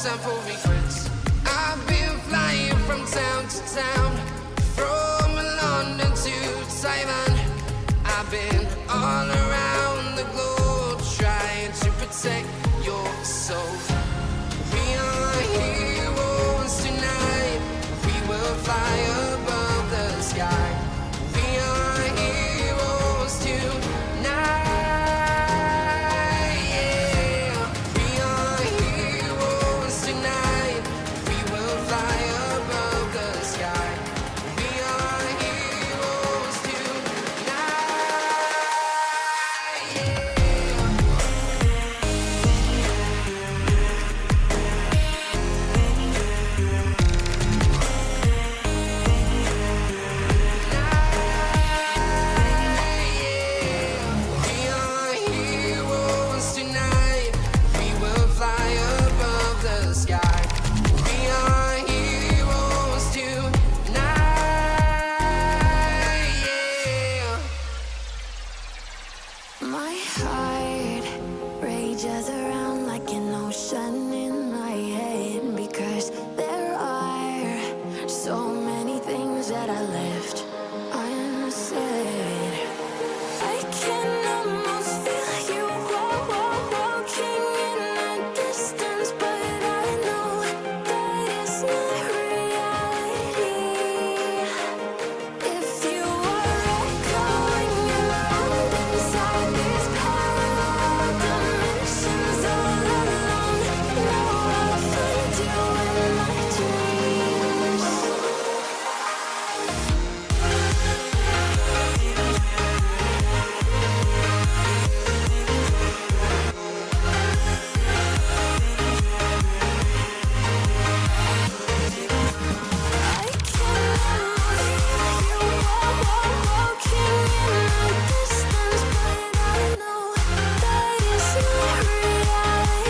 time for regrets. I've been flying from town to town, from London to Taiwan. I've been all around the globe trying to protect your soul. We are heroes tonight. We will fly above the sky. We are heroes tonight. Yeah. We are heroes tonight. We will fly above the sky. We are heroes tonight. Yeah. We are heroes tonight. We will fly above the sky. We are heroes tonight. Yeah. My heart rages around like an ocean in my head, because there are so many things that I left unsaid. I can almost feel you walking in the distance, but I know that it's not reality. If you are echoing around inside these parallel dimensions all alone, know I'll find you in my dreams. I can almost feel you walking in the distance, but I know that it's not reality.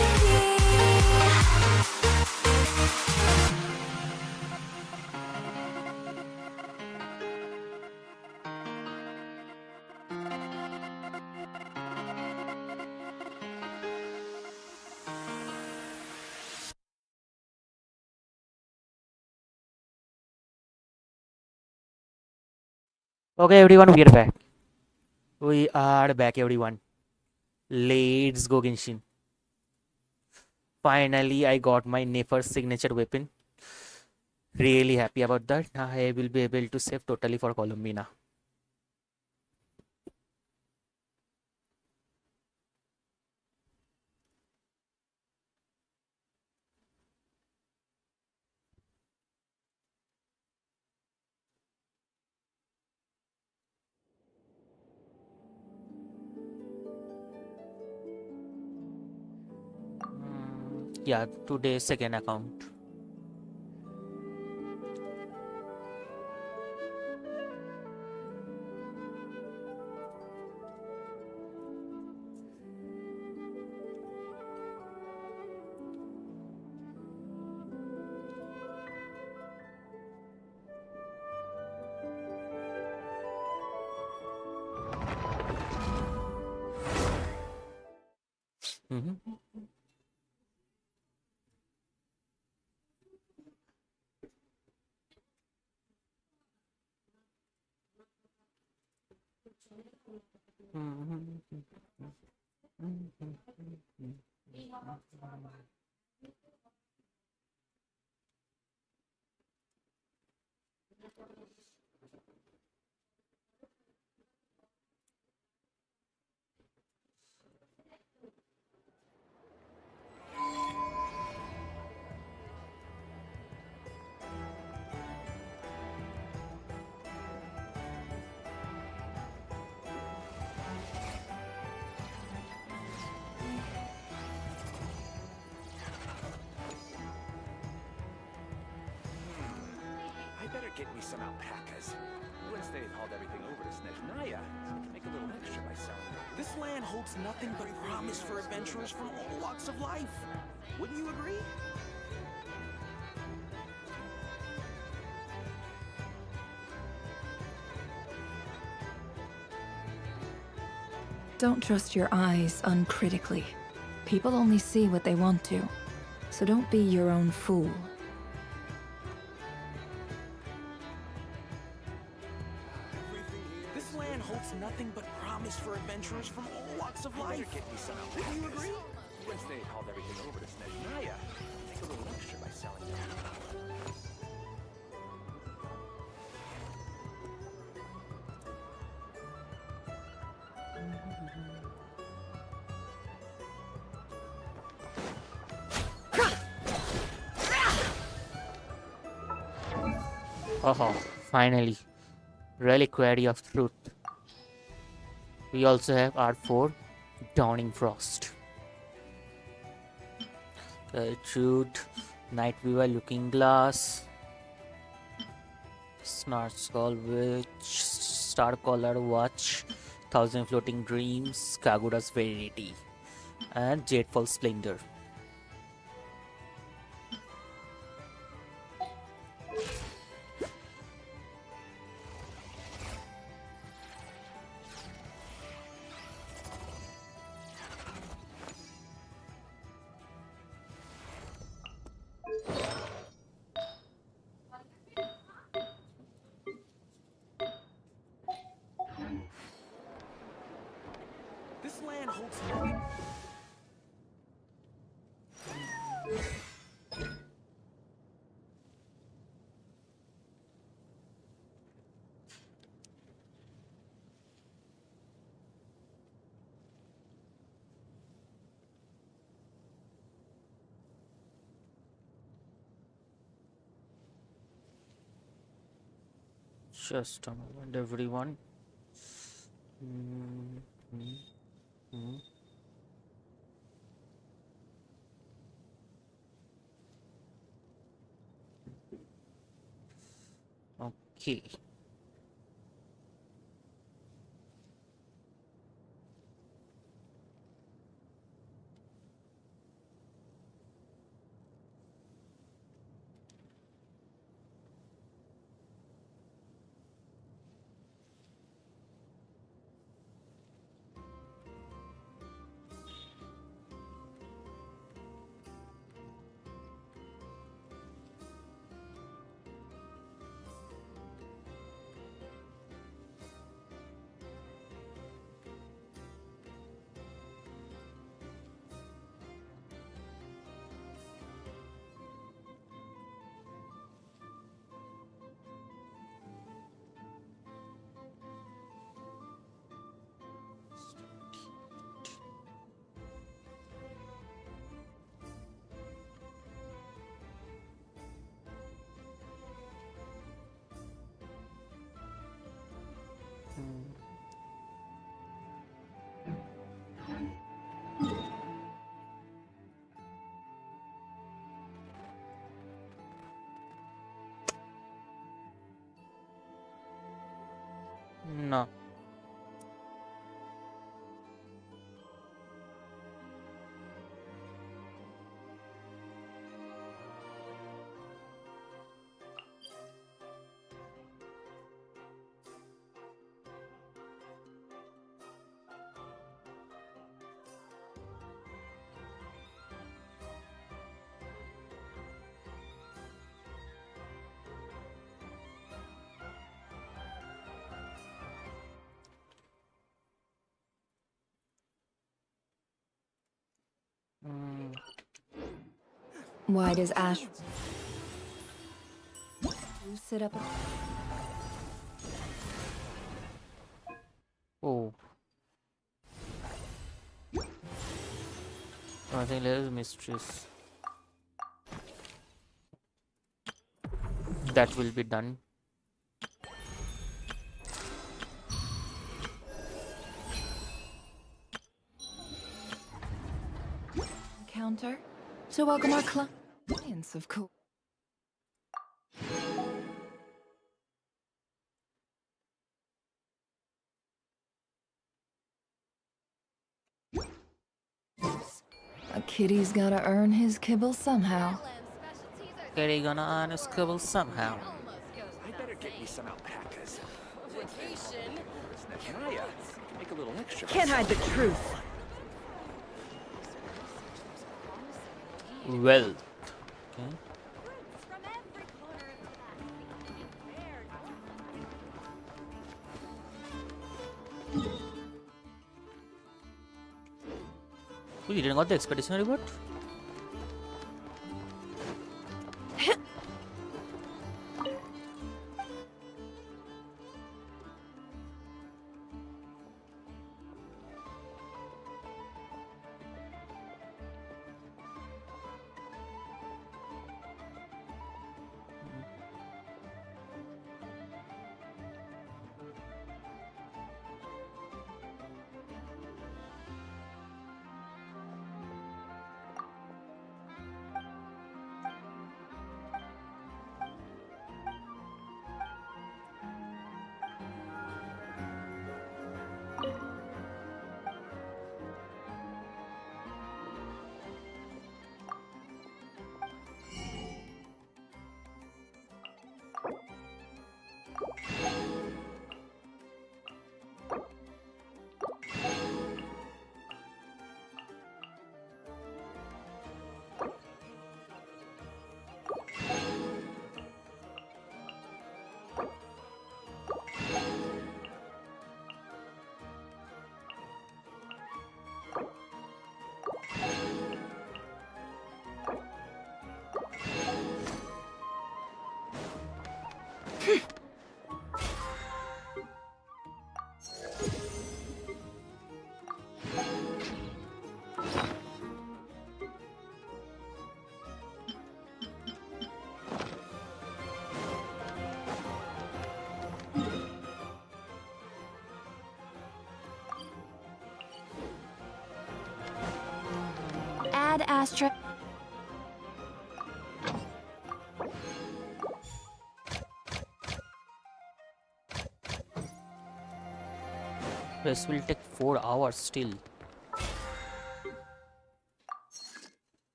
Okay, everyone, we are back. We are back, everyone. Let's go, Genshin. Finally, I got my first signature weapon. Really happy about that. Now I will be able to save totally for Columbina. Yeah, today's second account. Mhm. I better get me some alpacas. Once they've hauled everything over to Snezhnaya, I can make a little extra myself. This land holds nothing but promise for adventurers from all walks of life. Wouldn't you agree? Don't trust your eyes uncritically. People only see what they want to. So don't be your own fool. This land holds nothing but promise for adventurers from all walks of life. Get me some alpacas. Do you agree? Once they hauled everything over to Snezhnaya, make a little extra by selling them. Oh, finally. Reliquary of Truth. We also have R4, Dawning Frost. Truth, Night Weaver, Looking Glass, Snark Skull Witch, Starcaller Watch, Thousand Floating Dreams, Kagura's Verity, and Jadefall Splendor. This land holds nothing. Just a moment, everyone. Mm, mm, mm. Okay. No. Mm, Why does Ash sit up? oh. I think there is mistress. That will be done. Counter to welcome our clients, of course. A kitty's gotta earn his kibble somehow. Kitty gonna earn his kibble somehow. I better get me some alpacas. Vacation. Snezhnaya, make a little extra. Can't hide the truth. Well, from every corner of the galaxy. Where We didn't got the expedition reward. Add Astra. This will take 4 hours still.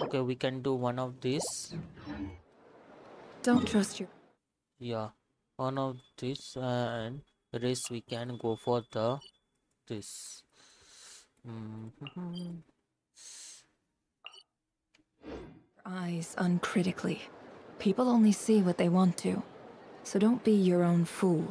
Okay, we can do one of these. Don't trust your. Yeah, one of this, and the rest we can go for the this. Eyes uncritically. People only see what they want to. So don't be your own fool.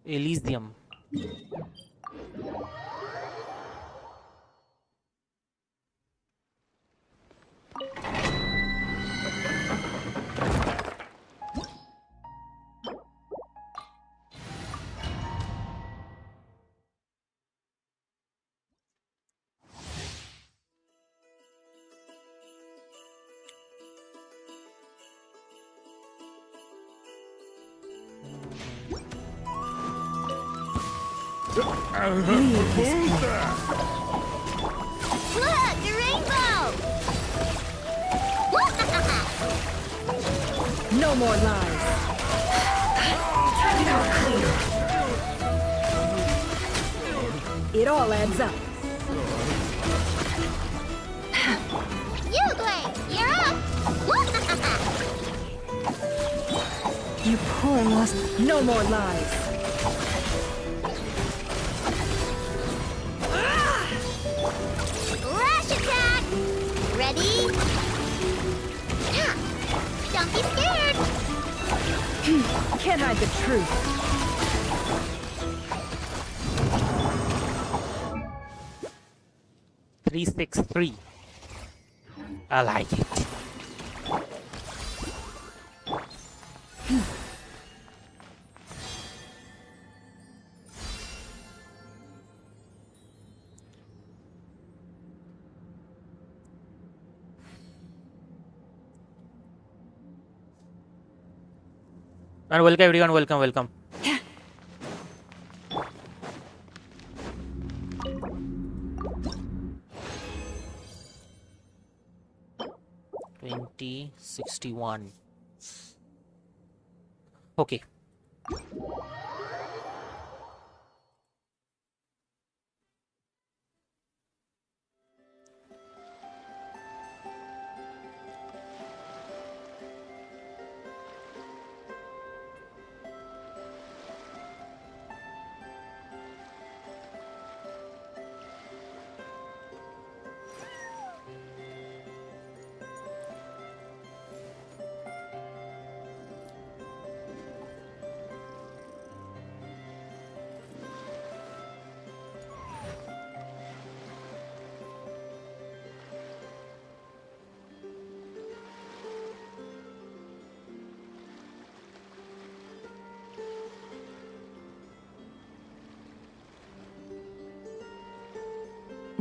Elysium. Look, the rainbow! No more lies. It all adds up. You, Dwayne, you're up! You poor lost. No more lies. Lash attack! Ready? Don't be scared! Can't hide the truth. Three, 6, 3. I like it. And welcome everyone, welcome. $20.61. Okay.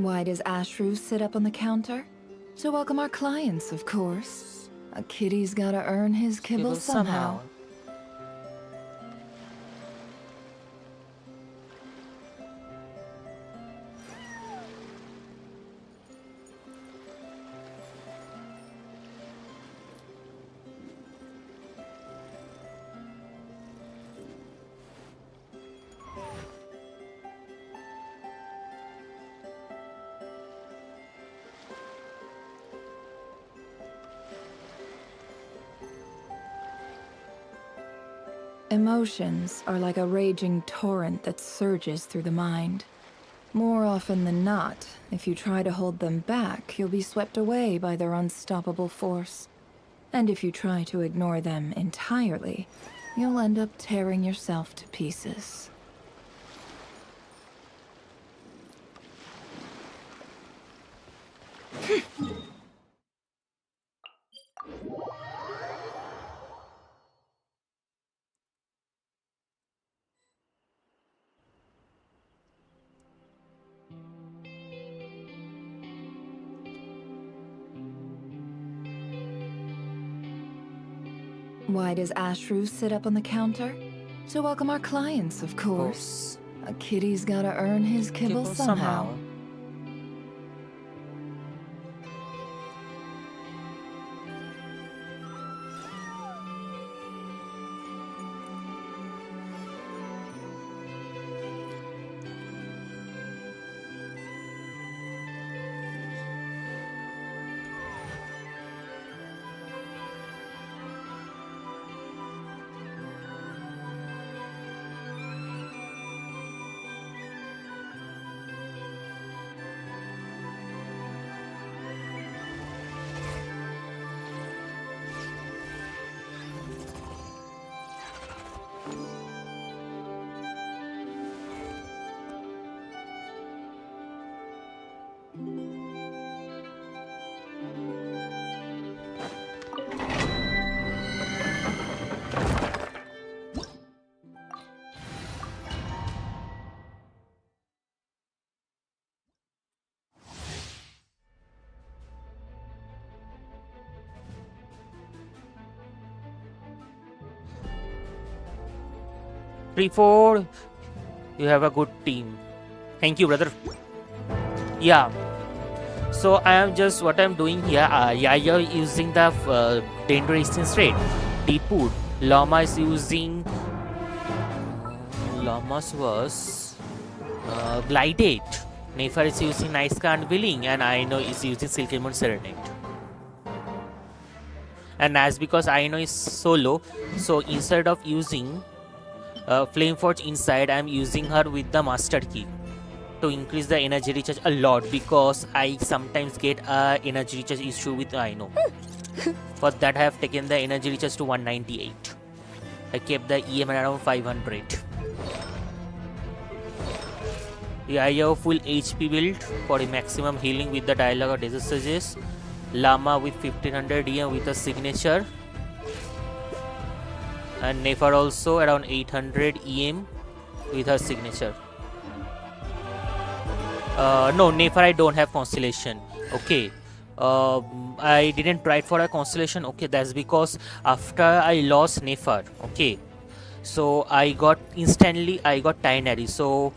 Why does Ashru sit up on the counter? To welcome our clients, of course. A kitty's gotta earn his kibble somehow. Emotions are like a raging torrent that surges through the mind. More often than not, if you try to hold them back, you'll be swept away by their unstoppable force. And if you try to ignore them entirely, you'll end up tearing yourself to pieces. Why does Ashru sit up on the counter? To welcome our clients, of course. A kitty's gotta earn his kibble somehow. Three, four. You have a good team. Thank you, brother. Yeah. So I am just what I'm doing here. Yaya using the danger resistance rate. Deepwood. Llama is using. Llama's was Glidate. Nefer is using Night Sky Unveiling, and I know is using Silky Moon Serenade. And as because I know is solo, so instead of using Flameforge inside, I'm using her with the master key to increase the energy recharge a lot, because I sometimes get a energy recharge issue with Aino. For that I have taken the energy recharge to 198. I kept the EM around 500. Yeah, I have full HP build for a maximum healing with the dialogue or desert sages. Llama with 1500 EM with a signature. And Nefer also around 800 EM with her signature. No, Nefer I don't have constellation. Okay. I didn't try for a constellation. Okay, that's because after I lost Nefer. Okay. So I got Tinary. So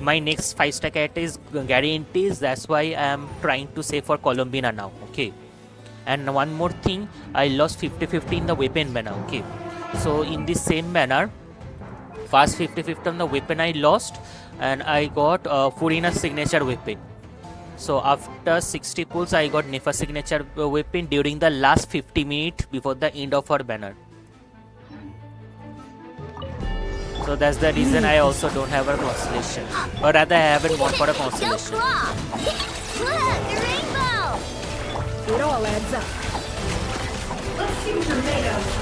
my next 5-star character is guarantees. That's why I am trying to save for Columbina now. Okay. And one more thing, I lost 50-50 in the weapon manner. Okay. So in the same manner, first 50-50 on the weapon I lost, and I got Furina's signature weapon. So after 60 pulls, I got Nefer signature weapon during the last 50 minutes before the end of her banner. So that's the reason I also don't have a constellation, or rather I haven't gone for a constellation. Look, the rainbow! It all adds up. Let's see what you're made of.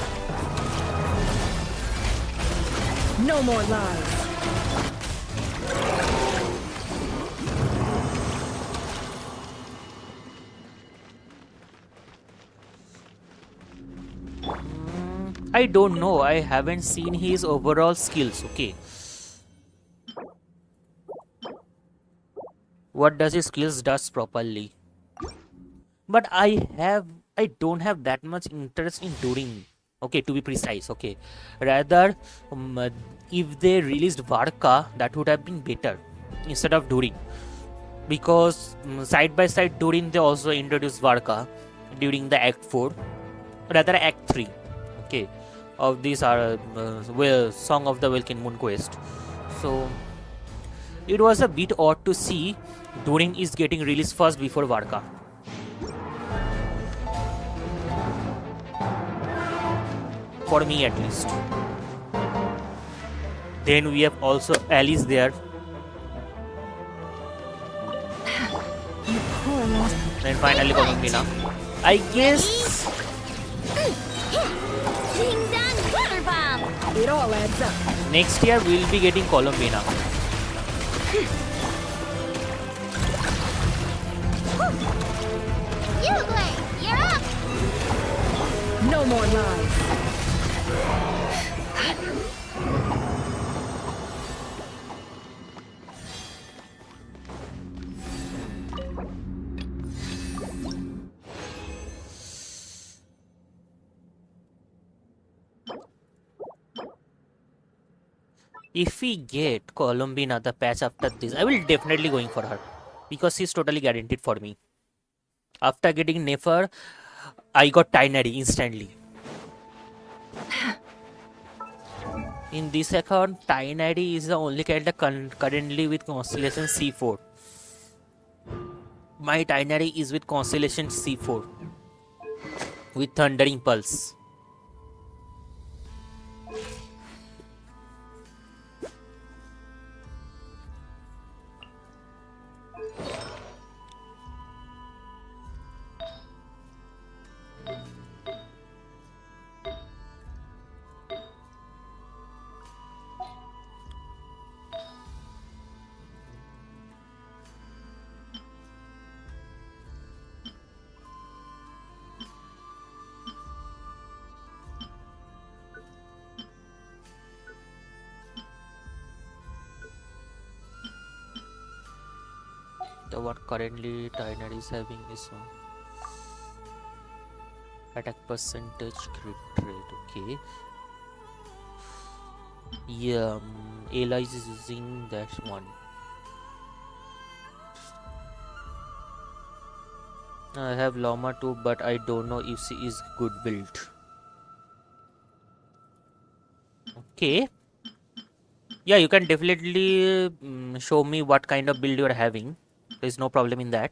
No more lies. I don't know. I haven't seen his overall skills. Okay. what does his skills does properly. But I don't have that much interest in Durin. Okay, to be precise. Okay, rather if they released Varka, that would have been better instead of Durin, because side by side Durin they also introduced Varka during the Act 4, rather Act 3. Okay, of these are Song of the Welkin Moon Quest. So it was a bit odd to see Durin is getting released first before Varka. For me at least. Then we have also Alice there. Then finally Columbina. I guess Ding dong water bomb. It all adds up. next year we'll be getting Columbina. Uglay, you're up. No more lies. If we get Columbina the patch after this, I will definitely going for her, because she's totally guaranteed for me. After getting Nefer, I got Tinary instantly. In this account, Tinary is the only character currently with Constellation C4. My Tinary is with Constellation C4 with Thundering Pulse. The what currently Tinary is having is attack percentage, crit rate. Okay. Yeah, Eli is using that one. I have Lama too, but I don't know if she is good build. Okay. Yeah, you can definitely show me what kind of build you are having. There's no problem in that.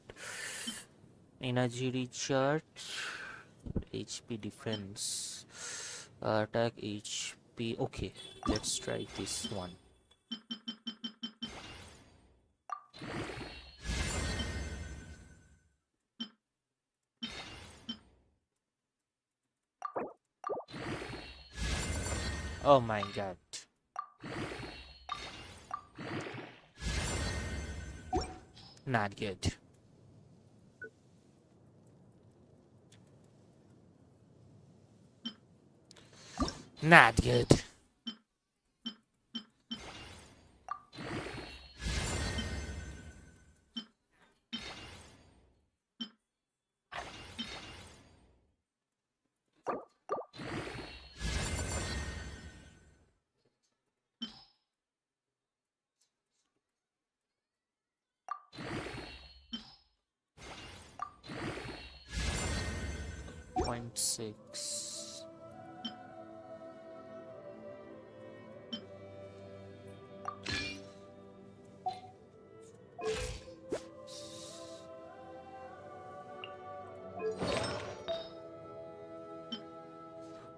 Energy recharge, HP defense, attack HP. Okay, let's try this one. Oh my god. Not good. Not good. Point 6.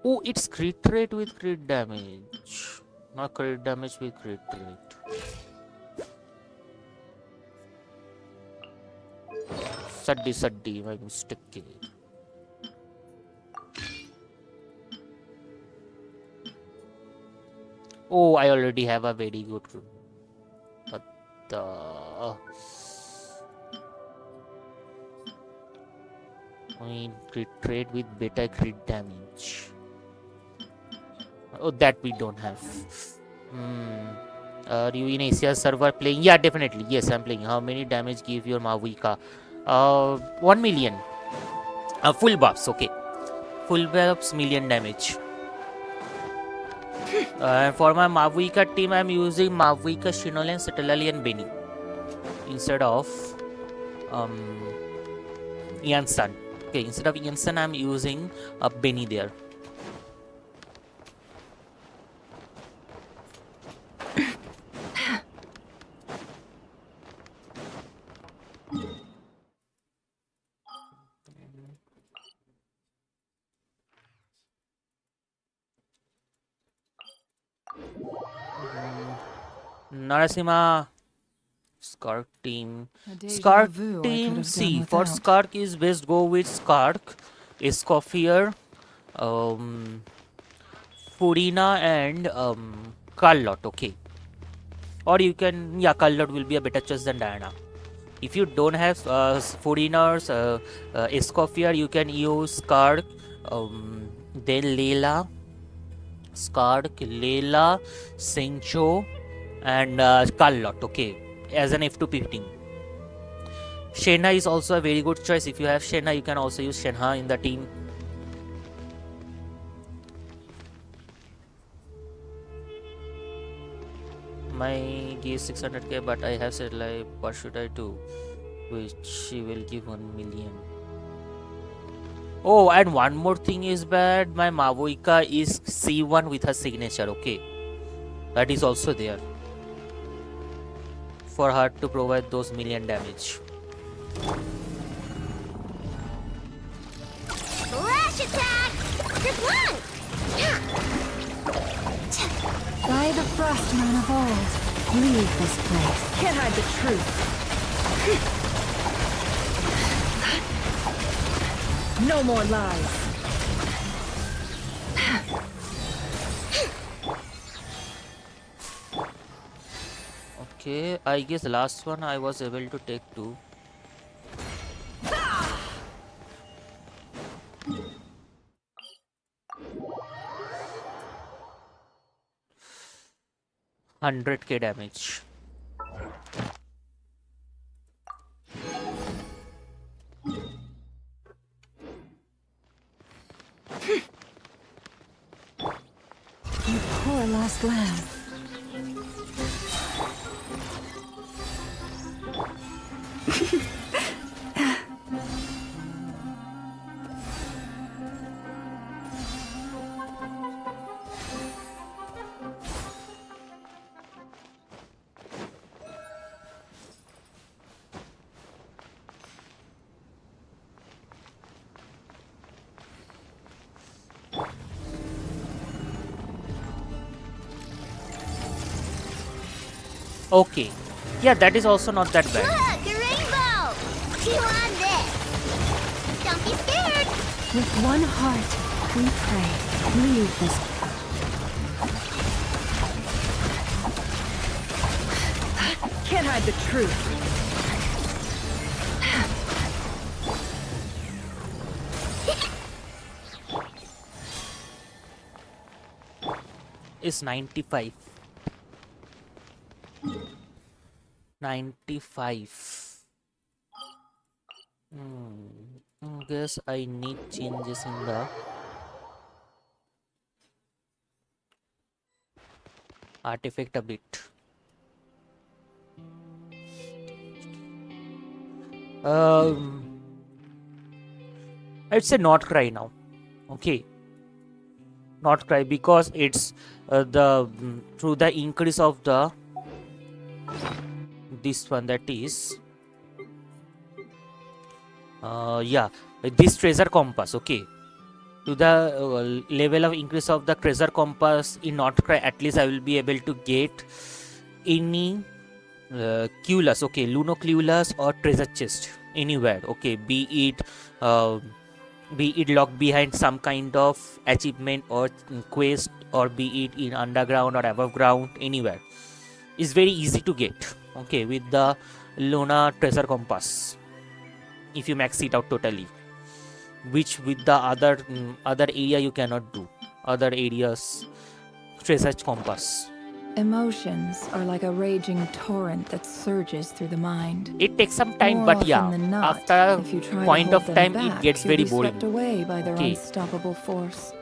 Oh, it's crit rate with crit damage. Not crit damage with crit rate. Saddi, my mistake. Oh, I already have a very good. But the crit rate with beta crit damage. Oh, that we don't have. Are you in Asia server playing? Yeah, definitely. Yes, I'm playing. How many damage give your Mavuika? 1 million. Full buffs, okay. Full buffs, million damage. And for my Mavuika team, I'm using Mavuika, Shinolan, Satalali, and Benny instead of Yansan. Okay, instead of Yansan, I'm using Benny there. Narasimha, Skark team. A déjà Skark vu I could team, have see, done for without. Skark is best go with Skark, Escoffier, Furina, and Carlot, okay. Or you can, yeah, Carlot will be a better choice than Diana. If you don't have Foreigners, Escoffier, you can use Skark, then Layla, Skark, Layla, Sencho, and Carlot, okay, as an F215. Shenna is also a very good choice. If you have Shenna, you can also use Shenha in the team. My gives 600k, but I have said like, what should I do? Which she will give 1 million. Oh, and one more thing is bad. My Mavuika is C1 with her signature, okay. That is also there. For her to provide those million damage. Flash attack! Kerplunk! By the frostman of old, leave this place. Can't hide the truth. No more lies. Okay, I guess the last one I was able to take 2. $100k damage. You poor lost lamb. Okay. Yeah, that is also not that bad. Look, a rainbow! You want this? Don't be scared! With one heart, we pray. Leave this. Can't hide the truth. Is 95. 95. Guess I need changes in the artifact a bit. I'd say not cry now. Okay. Not cry because it's through the increase of the this one, that is yeah, this treasure compass, okay, to the level of increase of the treasure compass in not cry, at least I will be able to get any Clueless, okay, Luno Clueless or treasure chest anywhere, okay, be it locked behind some kind of achievement or quest, or be it in underground or above ground, anywhere. It's very easy to get, okay, with the Luna treasure compass if you max it out totally, which with the other area you cannot do, other areas treasure compass. Emotions are like a raging torrent that surges through the mind. It takes some time, More but often yeah, than not, after if you try a to point hold of them time, back, it gets you'll very be boring. swept away by their Okay. unstoppable force.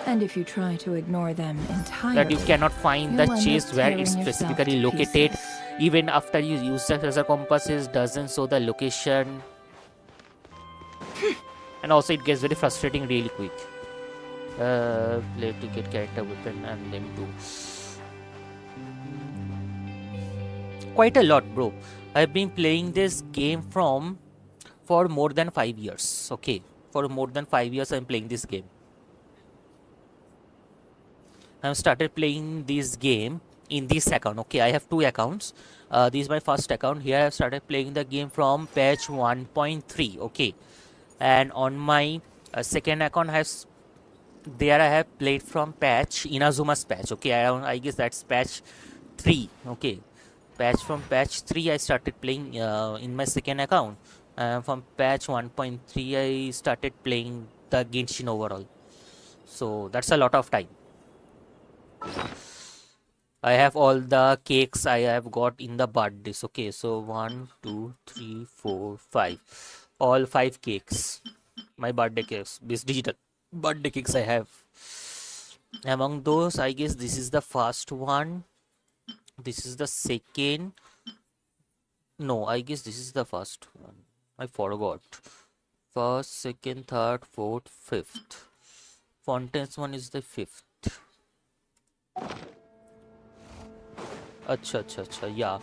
And if you try to ignore them entirely, That you cannot find the you'll end chest up where tearing it's yourself specifically to located. pieces. Even after you use the treasure compasses, doesn't show the location. And also it gets very frustrating really quick. Play to get character weapon and them too. Quite a lot, bro. I've been playing this game for more than 5 years. Okay, for more than 5 years I'm playing this game. I've started playing this game in this account. Okay, I have 2 accounts. This is my first account. Here I've started playing the game from patch 1.3. Okay, and on my second account there I have played from patch Inazuma's patch. Okay, I guess that's patch 3. Okay, from patch 3 I started playing in my second account. From patch 1.3 I started playing the Genshin overall. So that's a lot of time. I have all the cakes I have got in the birthdays. Okay, so 1, 2, 3, 4, 5. All 5 cakes. My birthday cakes. This digital birthday cakes I have. Among those, I guess this is the first one. This is the second. No, I guess this is the first one. I forgot. First, second, third, fourth, fifth. Fountains one is the 5th. Acha, yeah.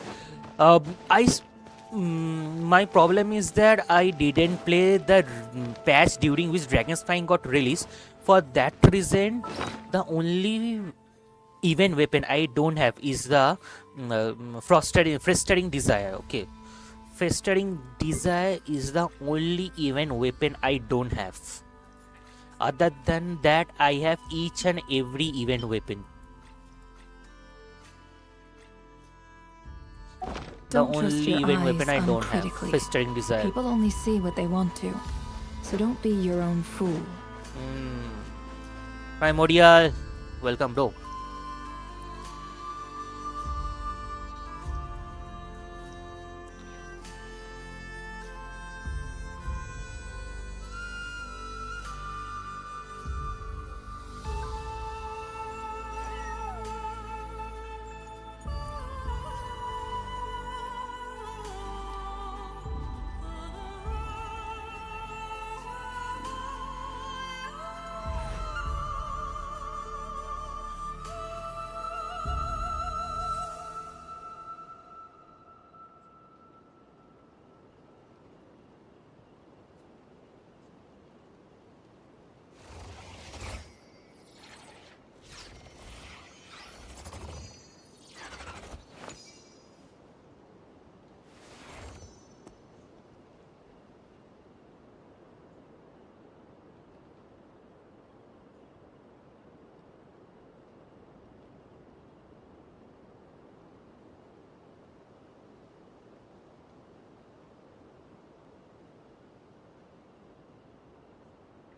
My problem is that I didn't play the patch during which Dragon's Fang got released. For that reason, the only event weapon I don't have is the Festering Desire. Okay, Festering Desire is the only event weapon I don't have. Other than that, I have each and every event weapon. The Don't trust only your event eyes weapon I don't have. uncritically. Festering Desire. People only see what they want to, so don't be your own fool. Primordial, welcome, bro.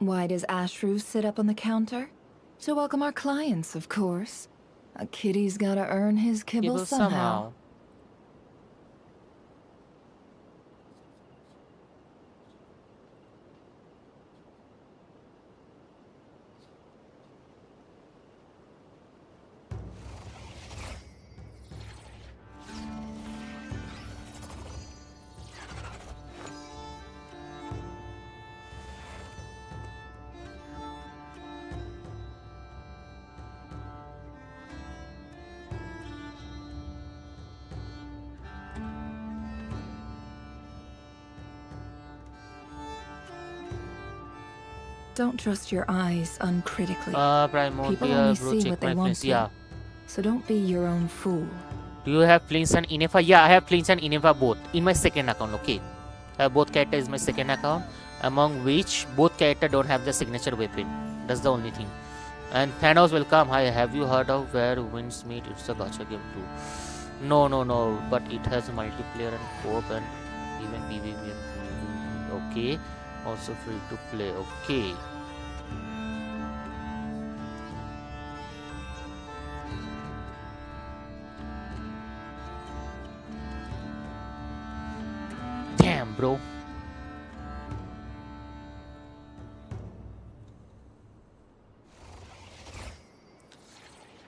Why does Ashru sit up on the counter? To welcome our clients, of course. A kitty's gotta earn his kibble somehow. Don't trust your eyes uncritically. People Primordial, only bro, see check what my they want friends. to. Yeah. So don't be your own fool. Do you have Plains and Inefa? Yeah, I have Plains and Inefa both in my second account. Okay, I have both characters in my second account, among which both characters don't have the signature weapon. That's the only thing. And Thanos, welcome. Hi, have you heard of Where Winds Meet? It's a gacha game too. No, but it has multiplayer and co-op and even PvP. Okay, also free to play. Okay. bro.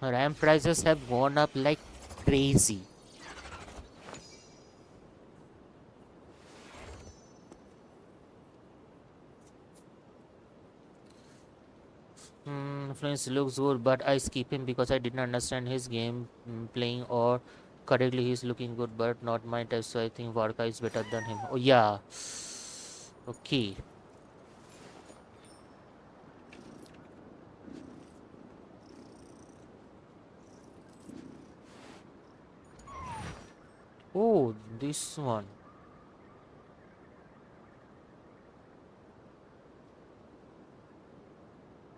RAM prices have gone up like crazy. Influence looks good, but I skip him because I didn't understand his game playing, or correctly he's looking good, but not my type. So I think Varka is better than him. Oh yeah. Okay. Oh, this one.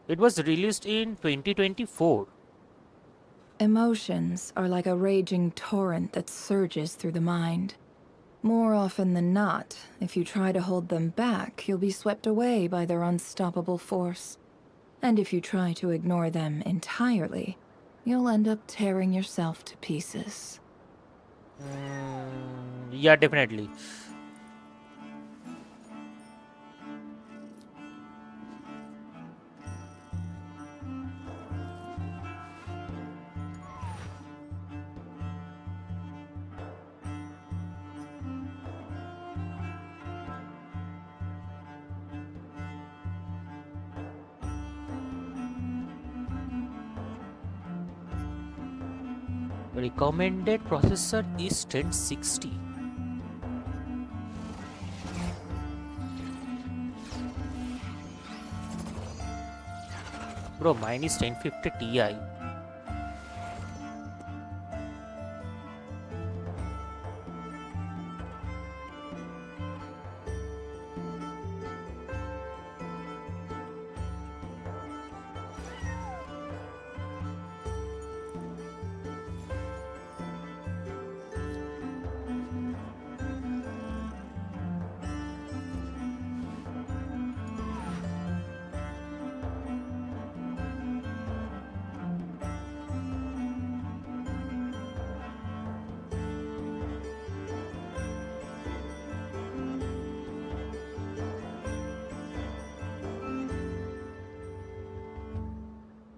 It was released in 2024. Emotions are like a raging torrent that surges through the mind. More often than not, if you try to hold them back, you'll be swept away by their unstoppable force. And if you try to ignore them entirely, you'll end up tearing yourself to pieces. Yeah, definitely. Recommended processor is 1060. Bro, mine is 1050 Ti.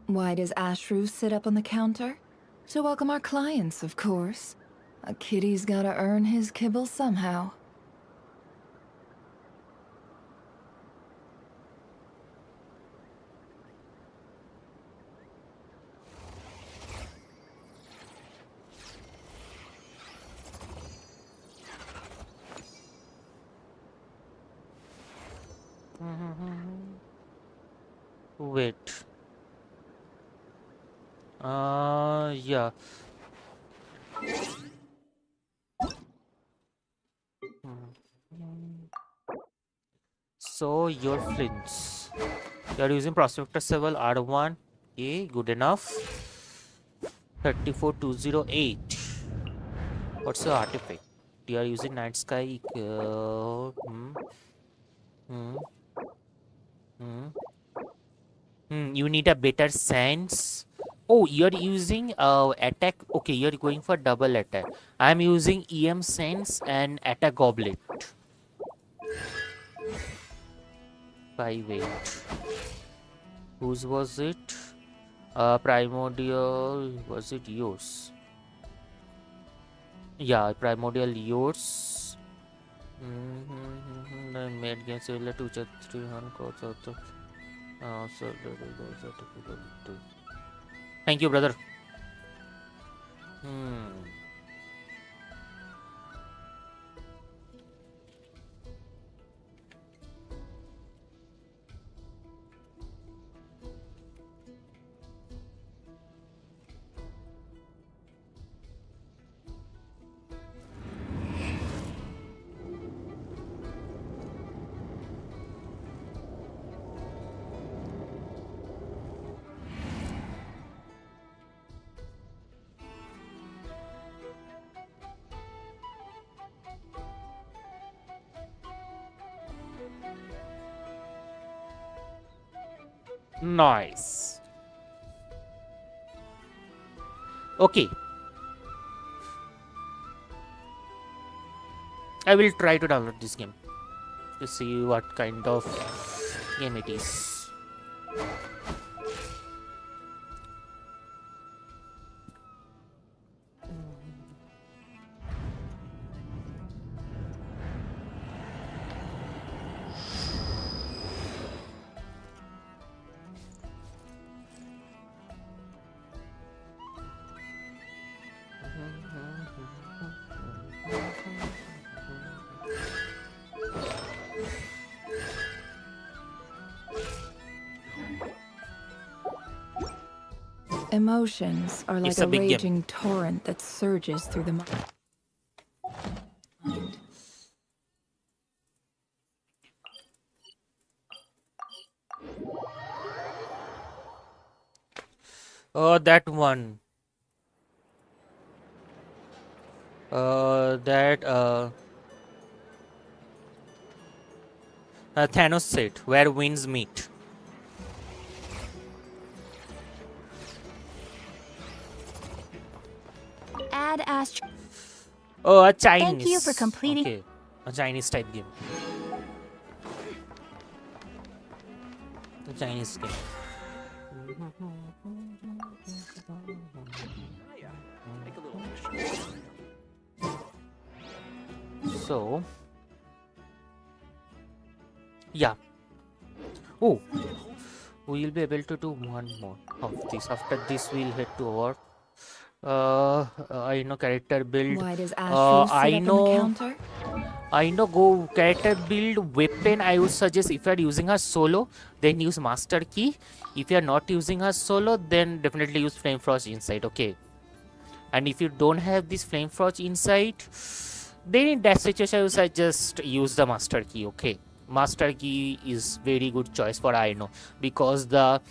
Why does Ashru sit up on the counter? To welcome our clients, of course. A kitty's gotta earn his kibble somehow. Wait. Yeah. So your flints. You are using Prospector 7 R1. Okay, good enough. 34208. What's the artifact? You are using Night Sky. You need a better sense. Oh, you're using attack. Okay, you're going for double attack. I'm using EM sense and attack goblet. 5-8. Whose was it? Primordial. Was it yours? Yeah, primordial yours. I made games similar to 300 codes of the. Thank you, brother. Nice. Okay. I will try to download this game. to see what kind of game it is. Emotions are like It's a a big game. raging torrent that surges through the mind. Oh, that one. Thanos said, where winds meet. Add astro. Oh, a Chinese. Thank you for completing- Okay, a Chinese type game. A Chinese game. Naya, make a little extra. So, yeah. Oh, we will be able to do one more of this. After this, we'll head to our I know character build. Why does Astro sit I up on know. the counter? I know go character build weapon. I would suggest if you are using her solo, then use master key. If you are not using her solo, then definitely use flame frost inside. Okay. And if you don't have this flame frost inside, then in that situation I would suggest use the master key. Okay. Master key is very good choice for I know because the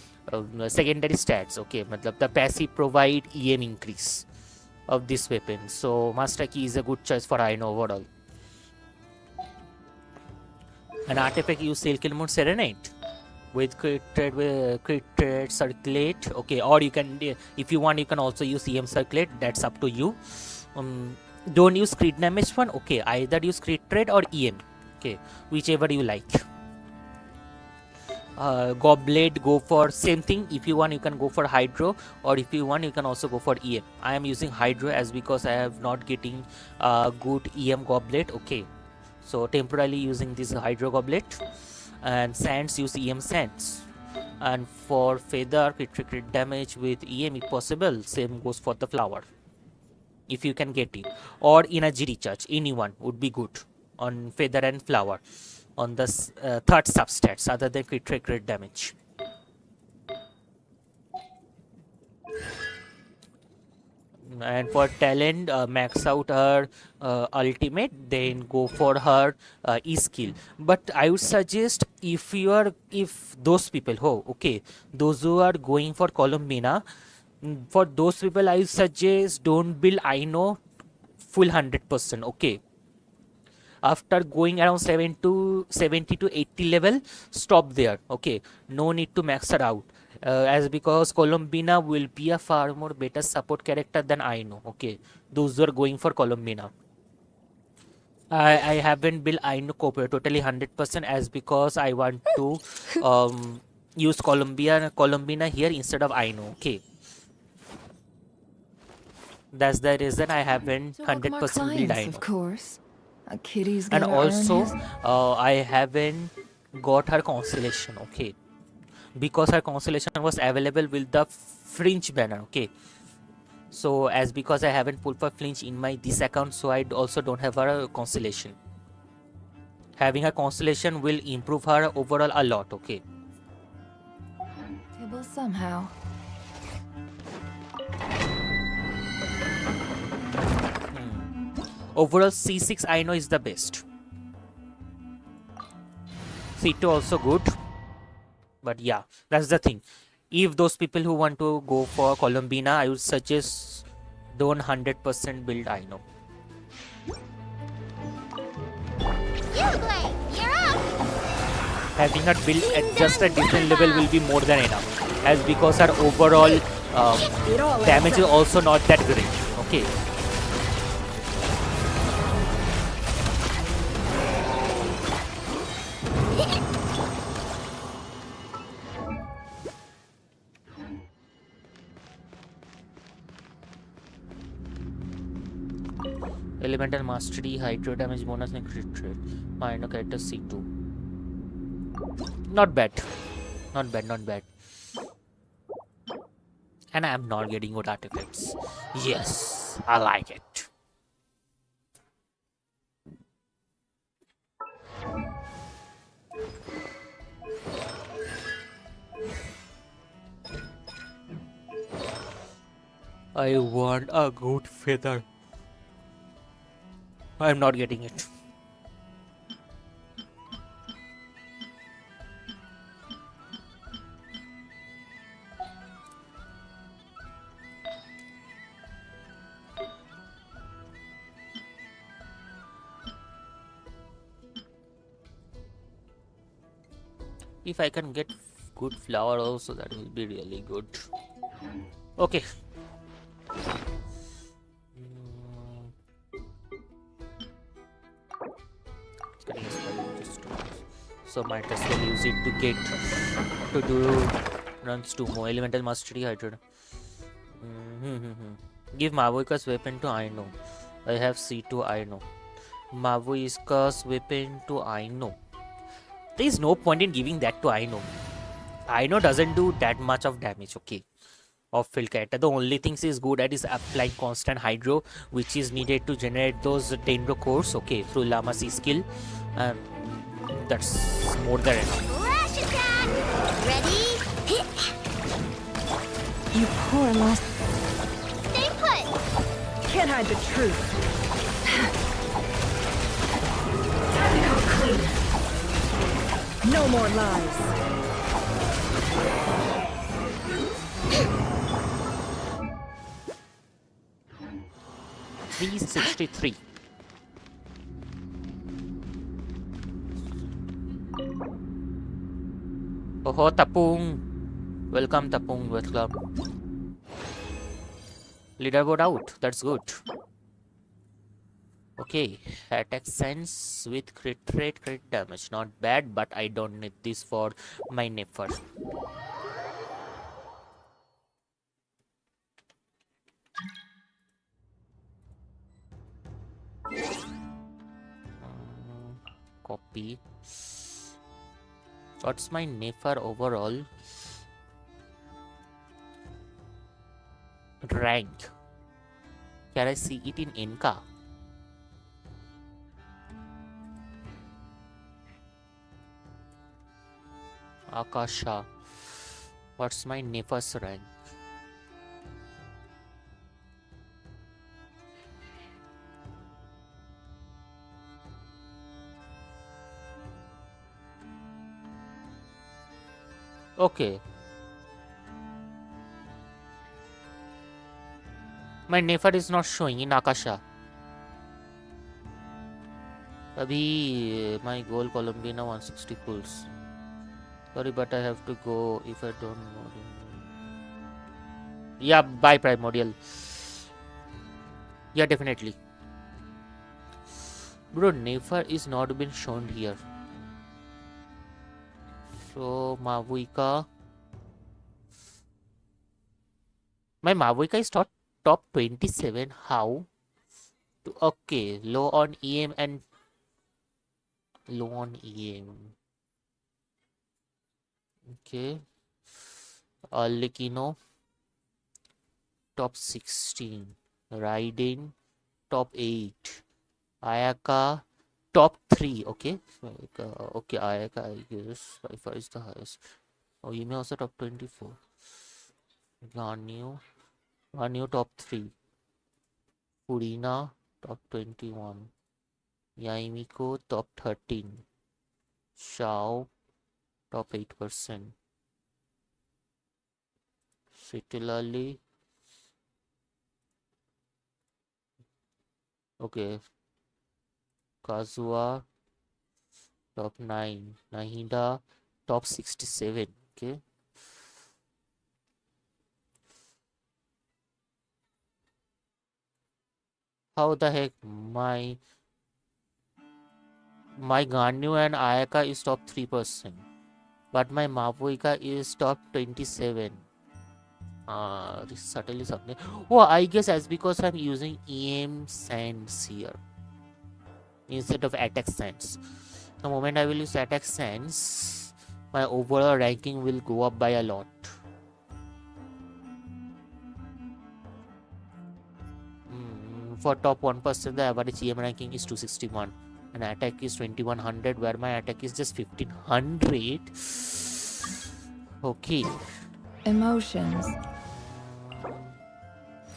secondary stats. Okay, matlab the passive provide EM increase of this weapon. So master key is a good choice for I know overall. An artifact use Sail Kill Mode Serenade with crit trade circulate. Okay, or you can, if you want, you can also use EM circulate. That's up to you. Don't use crit damage one. Okay, either use crit trade or EM. Okay, whichever you like. Goblet, go for same thing. If you want, you can go for Hydro, or if you want, you can also go for EM. I am using Hydro as because I have not getting good EM Goblet. Okay, so temporarily using this Hydro Goblet, and Sands use EM Sands. And for Feather, crit damage with EM if possible. Same goes for the Flower. If you can get it, or Energy Recharge, anyone would be good on Feather and Flower on the third substats other than crit damage. And for talent, max out her ultimate, then go for her e-skill. But I would suggest if those people, those who are going for Columbina, for those people I suggest don't build I know full 100%. Okay, after going around 70 to 80 level, stop there. Okay, no need to max her out, as because Columbina will be a far more better support character than I know. Okay, those who are going for Columbina, I haven't built I know totally 100% as because I want to use Columbina here instead of I know. Okay, that's the reason I haven't 100% build I know. Of course. A kitty's And gotta also earn his... I haven't got her constellation. Okay, because her constellation was available with the fringe banner. Okay, so as because I haven't pulled for flinch in my this account, so I also don't have her constellation. Having a constellation will improve her overall a lot. Okay, Tibble somehow. overall C6 I know is the best. C2 also good, but yeah, that's the thing. If those people who want to go for Columbina, I would suggest don't 100% build I know. You're up! Having her build at just a different level will be more than enough, as because her overall damage is also not that great. Okay. elemental mastery, hydro damage bonus and crit rate. Minor character C2. Not bad. Not bad, not bad. And I am not getting good artifacts. Yes, I like it. I want a good feather. I am not getting it. If I can get good flower also, that will be really good. Okay. It's getting a spell just to- So might as well use it to get to do runs 2 more elemental mastery hydro. Give Mavuika's weapon to Aino. I have C2 Aino. Mavuika's weapon to Aino. There is no point in giving that to Aino. Aino doesn't do that much of damage, okay? Of field character. The only thing she is good at is applying constant hydro, which is needed to generate those dendro cores, okay, through Lama C skill. That's more than enough. Flash attack! Ready? Hit! You poor lost. Stay put! Can't hide the truth. Time to go clean. No more lies. 363. Oh, Tapung. Welcome, Tapung. Welcome. Leaderboard out. That's good. Okay. Attack sense with crit rate, crit damage. Not bad, but I don't need this for my Nefer. Copy. What's my Nefer overall rank? Can I see it in Enka? Akasha. What's my Nefer's rank? Okay. My Nefer is not showing in Akasha. Abhi my goal Columbina 160 pulls. Sorry, but I have to go if I don't know. Yeah, bye Primordial. Yeah, definitely. Bro, Nefer is not been shown here. So Mavuika. My Mavuika is top 27. How? Okay, low on EM and low on EM. Okay. Arlecchino top 16. Raiden top 8. Ayaka top 3. Okay. Okay, Ayaka I guess by far is the highest. Oh, Yume also top 24. Ganyu top 3. Furina top 21. Yaimiko top 13. Shao top 8%. Similarly, okay. Kazuha top 9. Nahida top 67. Okay. How the heck my Ganyu and Ayaka is top 3%, but my Mavuika is top 27. This is certainly something. Oh, I guess as because I'm using EM sense here instead of attack sense. The moment I will use attack sense, my overall ranking will go up by a lot. For top 1%, the average EM ranking is 261. And attack is 2100, where my attack is just 1500. Okay. Emotions.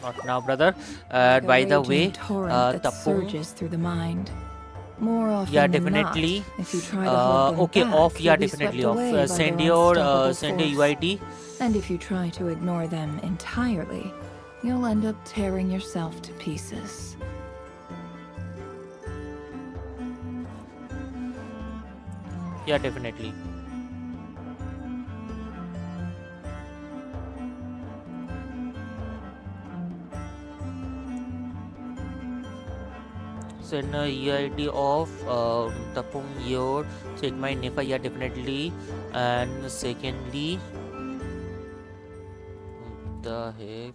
Not now, brother. Like a By the raging way, torrent that Tapung, surges through the mind. More often yeah, than definitely. not, if you try to hold them Okay, back, off. Yeah, you'll be definitely swept off. away by Send their your unstoppable force. UID. And if you try to ignore them entirely, you'll end up tearing yourself to pieces. Yeah, definitely. Send a EID of Tapung your check my Nifa. Yeah, definitely. And secondly, the heck.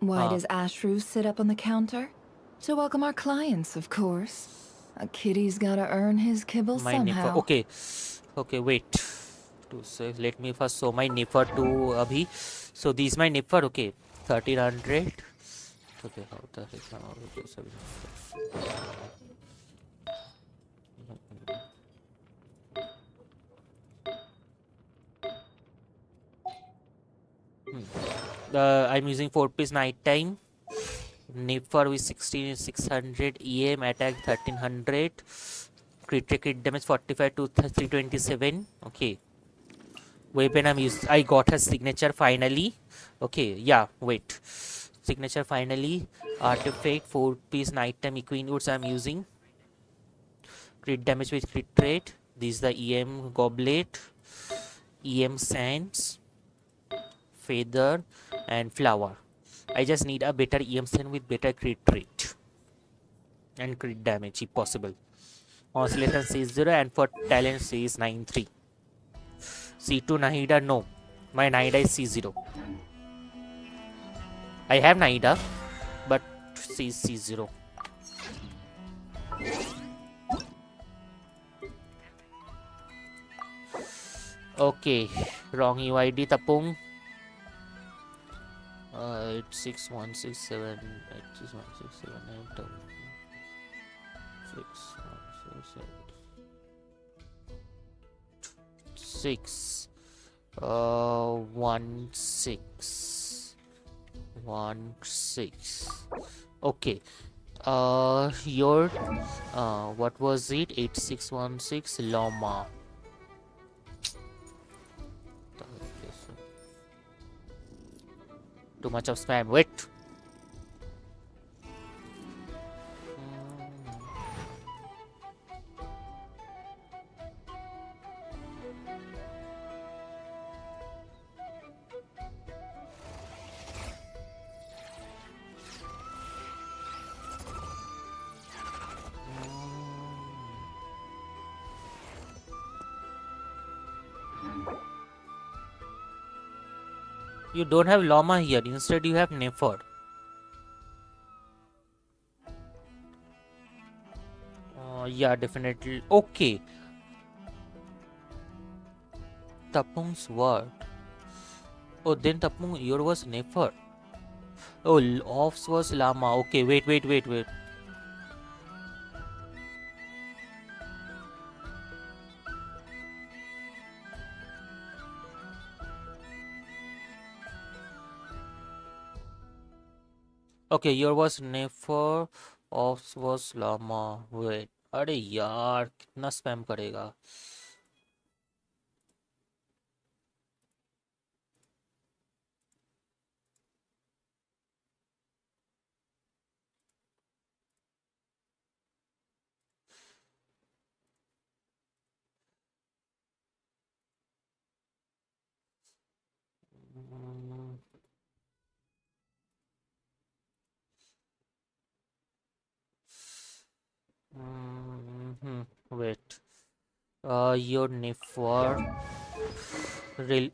Why does Ashru sit up on the counter? To welcome our clients, of course. A kitty's gotta earn his kibble My somehow. Nifa. Okay, wait. Let me first show my Nifa to Abhi. So these my Nifa. Okay, 1300. Okay, how the heck now? I'm using 4-piece nighttime. Nipper with 16600, EM attack 1300, crit damage 45 to 327. Okay. Weapon I got her signature finally. Okay, yeah, wait. Signature finally. Artifact 4-piece nighttime equinox I'm using. Crit damage with crit rate. This is the EM goblet, EM sands, feather, and flower. I just need a better EM sand with better crit rate and crit damage if possible. Oscillation C0 and for talent C is 9-3. C2 Nahida, no. My Nahida is C0. I have Nahida, but C is C0. Okay, wrong UID Tapung. 86167 86167 6 1 6 1 6. Okay, your what was it? 8616 llama. Too much of spam. Wait. You don't have llama here. Instead, you have Nefer. Yeah, definitely. Okay. Tapung's word. Oh, then Tapung, your was Nefer. Oh, offs was llama. Okay, wait. Okay, your was Nefer, offs was llama. Wait. अरे यार कितना spam करेगा. Wait. Your Nefer. Real.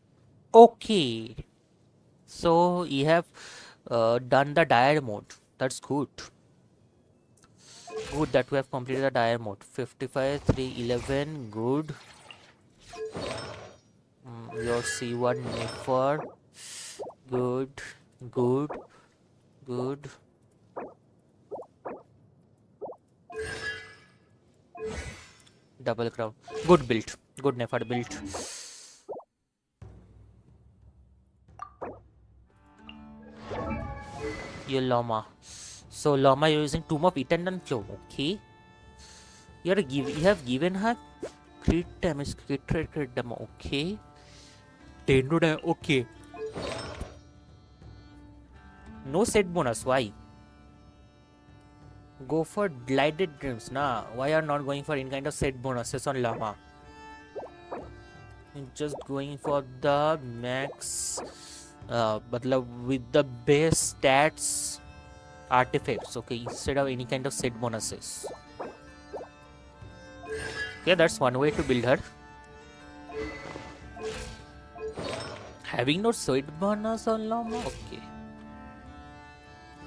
Okay. So you have done the dire mode. That's good. Good that we have completed the dire mode. 55, 311, good. Your C1 Nefer, good, good, good. Double crown, good build, good Nefer build. Your Llama. So Llama, you're using Tomb of Eternal Flow. Okay. You have given her crit damage, crit damage. Okay. 10 to die. Okay. No set bonus. Why? Go for Glided Dreams. Nah. Why are not going for any kind of set bonuses on Llama? Just going for the max. But with the base stats artifacts. Okay. Instead of any kind of set bonuses. Okay. That's one way to build her. Having no set bonus on Llama. Okay.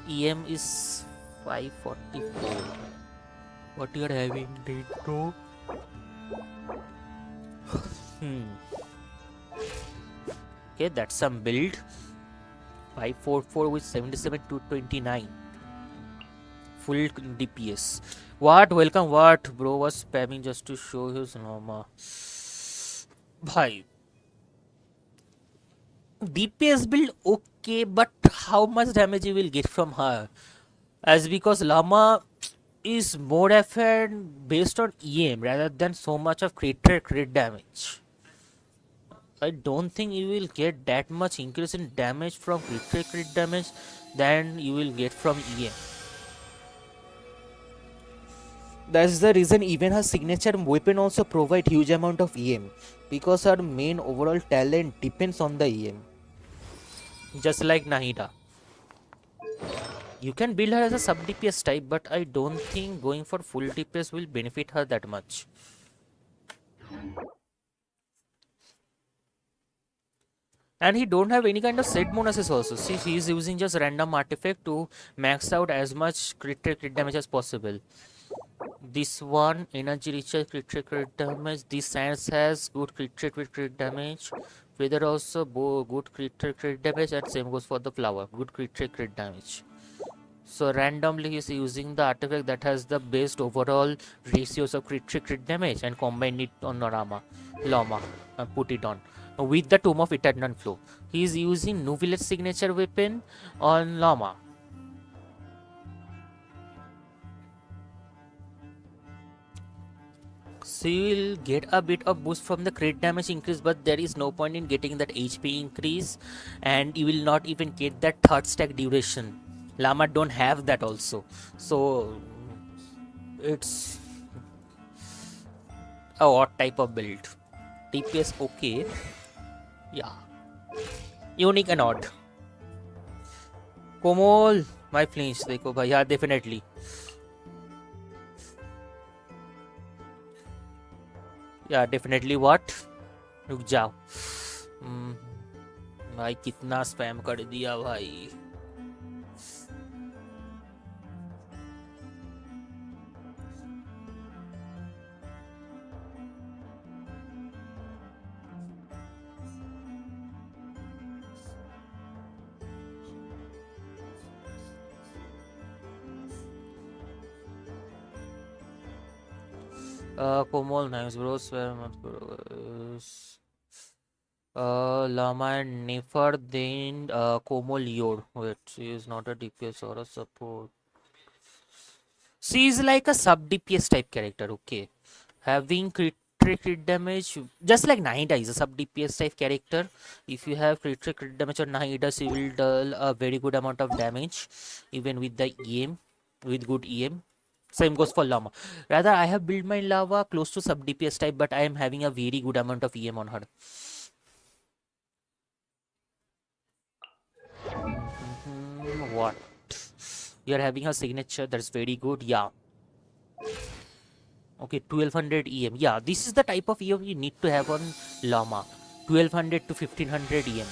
EM is 544. What you are having, Dito? Okay, that's some build. 544 with 77 to 29. Full DPS. What? Welcome. What? Bro was spamming just to show his Llama. Bhai. DPS build okay, but how much damage you will get from her? As because Llama is more effort based on EM rather than so much of crit damage. I don't think you will get that much increase in damage from crit damage than you will get from EM. That's the reason even her signature weapon also provide huge amount of EM, because her main overall talent depends on the EM. Just like Nahida. You can build her as a sub DPS type, but I don't think going for full DPS will benefit her that much. And he don't have any kind of set bonuses also. See, he is using just random artifact to max out as much crit damage as possible. This one, energy recharge crit damage. This science has good crit damage. Feather also good crit damage, and same goes for the flower. Good crit damage. So randomly he is using the artifact that has the best overall ratios of crit damage and combine it on Llama and put it on with the Tomb of Eternal Flow. He is using New Village signature weapon on Llama. So you will get a bit of boost from the crit damage increase, but there is no point in getting that HP increase, and you will not even get that third stack duration. Llama don't have that also, so it's a odd type of build. DPS okay, yeah, unique and odd. Komol, my flinch, देखो भाई, yeah, definitely. Yeah, definitely. What? रुक जाओ. भाई कितना spam कर दिया भाई. Komal, thanks bro. Swear much bro. Llama and Nefer, then Komal Yor. Wait, she is not a DPS or a support. She is like a sub DPS type character. Okay, having crit damage, just like Nahida is a sub DPS type character. If you have crit damage on Nahida, she will deal a very good amount of damage, even with the EM, with good EM. Same goes for Llama. Rather, I have built my Llama close to sub DPS type, but I am having a very good amount of EM on her. What? You are having a signature. That's very good. Yeah. Okay, 1200 EM. Yeah, this is the type of EM you need to have on Llama. 1200 to 1500 EM.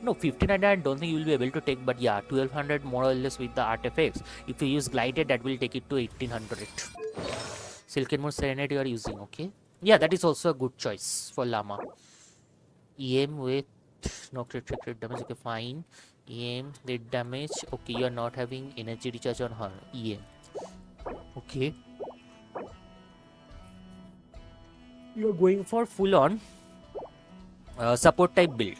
No, 1500 I don't think you will be able to take, but yeah, 1200 more or less with the artifacts. If you use glided, that will take it to 1800. Silken Moon Serenade you are using, okay? Yeah, that is also a good choice for Llama. EM with no crit damage, okay, fine. EM, crit damage, okay, you are not having energy recharge on her. EM, okay. You are going for full on support type build.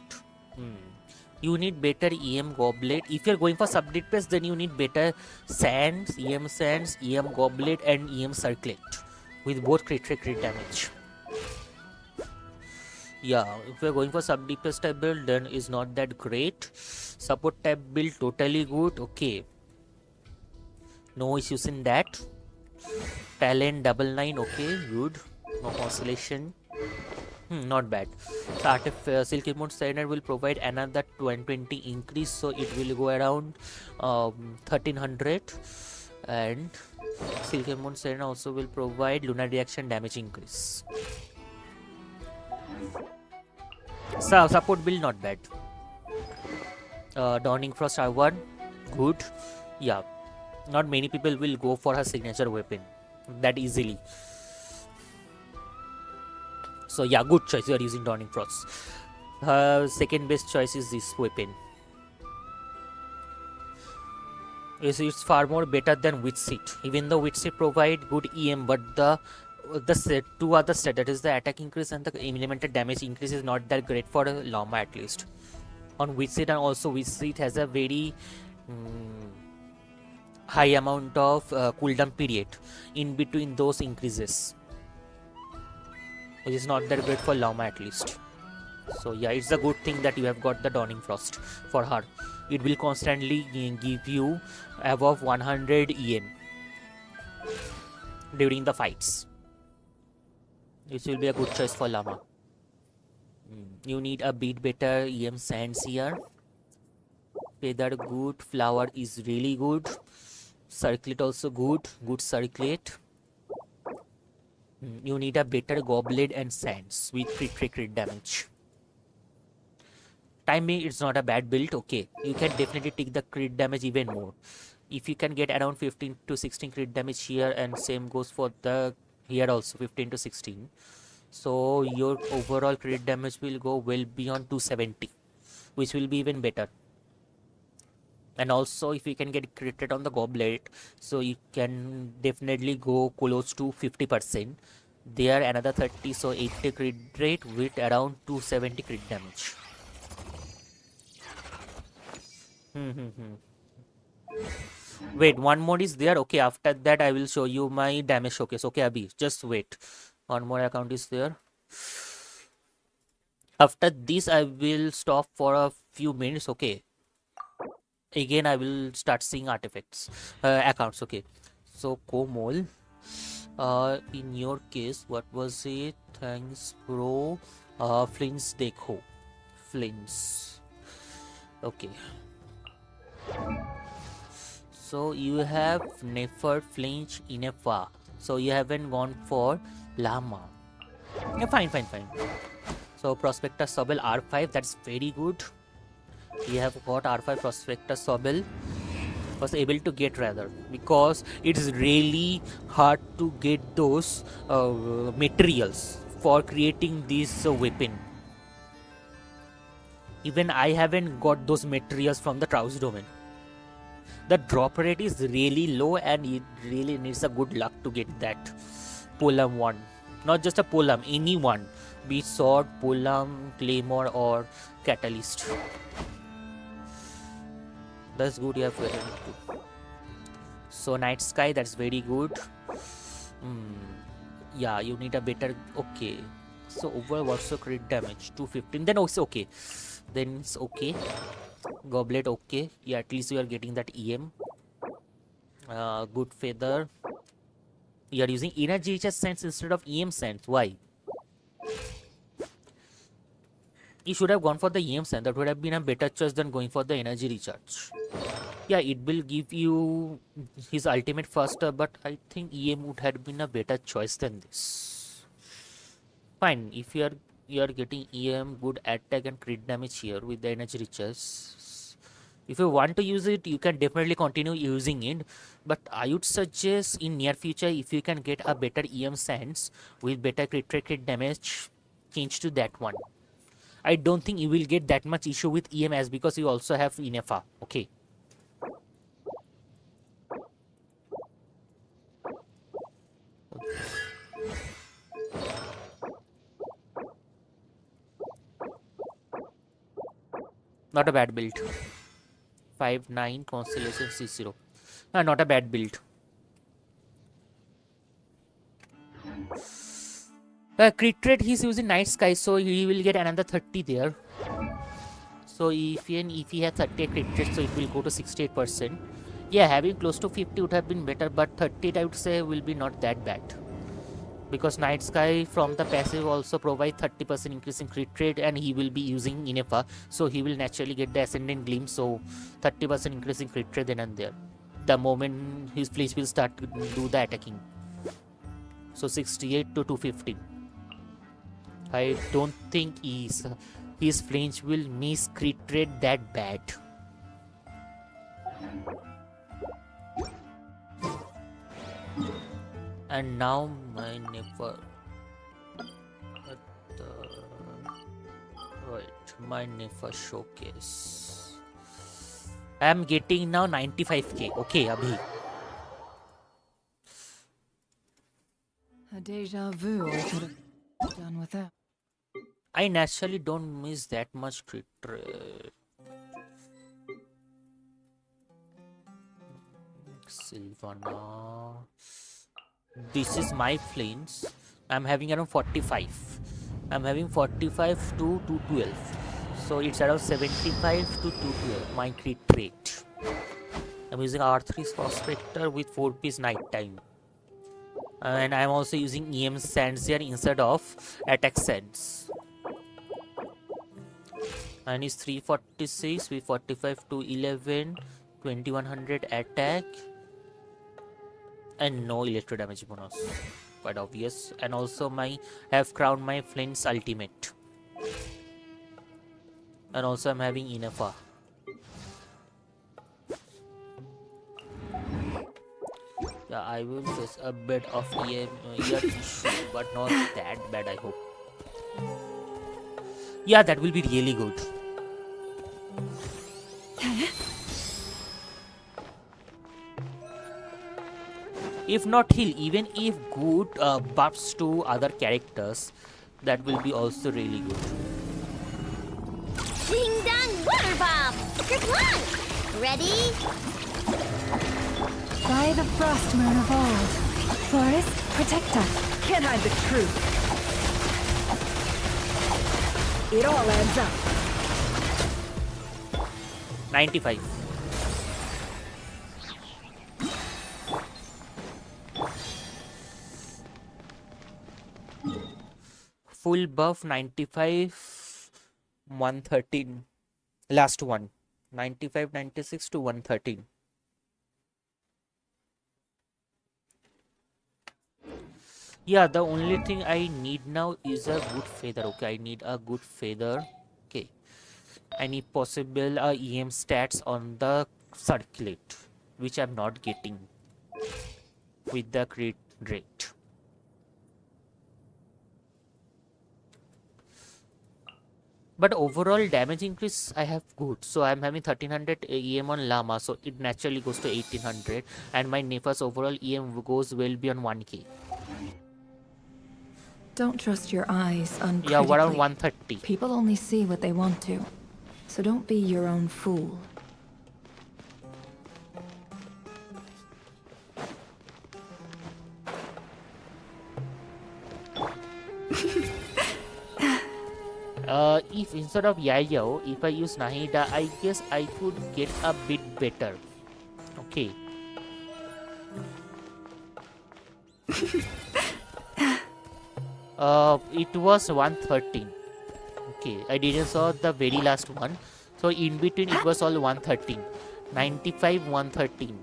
You need better EM Goblet. If you're going for sub DPS, then you need better Sands, EM Goblet, and EM Circlet with both crit damage. Yeah, if you're going for sub DPS type build, then is not that great. Support type build totally good. Okay, no issues in that. Talent 99, okay, good. No constellation. Not bad. So Silky Moon Serenade will provide another 20 increase, so it will go around 1300. And Silky Moon Serenade also will provide lunar reaction damage increase. So support build not bad. Dawning Frost R1, good. Yeah, not many people will go for her signature weapon that easily. So yeah, good choice. You are using Dawning Frost. Second best choice is this weapon. It's far more better than Witch Seat. Even though Witch Seat provide good EM, but the two other stats, that is the attack increase and the elemental damage increase, is not that great for a Llama at least. On Witch Seat, and also Witch Seat has a very high amount of cooldown period in between those increases, which is not that great for Llama at least. So yeah, it's a good thing that you have got the Dawning Frost for her. It will constantly give you above 100 EM during the fights. This will be a good choice for Llama. You need a bit better EM Sands here. Feather good, Flower is really good. Circlet also good, Circlet. You need a better Goblet and Sands with crit damage. Timing, it's not a bad build, okay. You can definitely take the crit damage even more. If you can get around 15 to 16 crit damage here, and same goes for the here also 15 to 16. So your overall crit damage will go well beyond 270, which will be even better. And also if you can get critted on the Goblet, so you can definitely go close to 50%. There another 30, so 80 crit rate with around 270 crit damage. Wait, one more is there. Okay, after that I will show you my damage showcase. Okay, Abhi, just wait. One more account is there. After this I will stop for a few minutes. Okay, again I will start seeing artifacts accounts. Okay, so Komol, in your case, what was it? Thanks bro. Flint's Deco, Flint's. Okay, so you have Nefer, Flinch, Inefa. So you haven't gone for Llama. Yeah, fine. So Prospector Sobel R5, that's very good. You have got R5 Prospector Sobel. Was able to get rather, because it is really hard to get those materials for creating this weapon. Even I haven't got those materials from the Trouse domain. The drop rate is really low, and it really needs a good luck to get that Polearm one. Not just a Polearm, any one. Be it Sword, Polearm, Claymore or Catalyst. That's good, you have very good. So Night Sky, that's very good. Yeah, you need a better. Okay, so overall what's your crit damage? 215. Then it's okay. Then it's okay. Goblet, okay. Yeah, at least you are getting that EM. Good Feather. You are using Energy HS Sense instead of EM Sense. Why? You should have gone for the EM Sense. That would have been a better choice than going for the Energy Recharge. Yeah, it will give you his ultimate faster, but I think EM would have been a better choice than this. Fine, if you are you are getting EM, good attack and crit damage here with the energy riches. If you want to use it, you can definitely continue using it. But I would suggest in near future, if you can get a better EM sense with better crit damage, change to that one. I don't think you will get that much issue with EMS because you also have Inefa. Okay. Not a bad build. 5-9 Constellation C0. Not a bad build. Crit rate he's using Night Sky, so he will get another 30 there. So if he has 38 crit rate, so it will go to 68%. Yeah, having close to 50 would have been better, but 30 I would say will be not that bad. Because Night Sky from the passive also provide 30% increase in crit rate, and he will be using Inefa, so he will naturally get the Ascendant Glimpse, so 30% increase in crit rate then and there. The moment his flinch will start to do the attacking. So 68 to 250. I don't think his flinch will miss crit rate that bad. And now my Nefer. My Nefer showcase. I am getting now 95k. Okay, Abhi. A deja vu I could have done without. I naturally don't miss that much crit rate. Sylvana. This is my flames. I'm having around 45. I'm having 45 to 212. So it's around 75 to 212. My crit rate. I'm using R3 Prospector with 4-piece nighttime. And I'm also using EM sands here instead of attack sands. And it's 346 with 45 to 11, 2100 attack. And no electro damage bonus, quite obvious. And also have crowned my Flint's ultimate. And also I'm having Inefa. Yeah, I will face a bit of ear issue, but not that bad, I hope. Yeah, that will be really good. If not heal, even if good buffs to other characters, that will be also really good. Ding dong water bomb! Good luck! Ready? By the frost moon of old, forest protector, can't hide the truth. It all adds up. 95. Full buff 95, 113. Last one. 95, 96 to 113. Yeah, the only thing I need now is a good feather. Okay, I need a good feather. Okay. I need possible EM stats on the circulate, which I'm not getting with the crit rate. But overall damage increase I have good. So I'm having 1300 EM on Llama, so it naturally goes to 1800, and my Nefa's overall EM goes well beyond 1k. Don't trust your eyes uncritically. Yeah, around 130. People only see what they want to, so don't be your own fool. If instead of Yayo, if I use Nahida, I guess I could get a bit better. Okay. It was 113. Okay, I didn't saw the very last one. So in between it was all 113. 95, 113.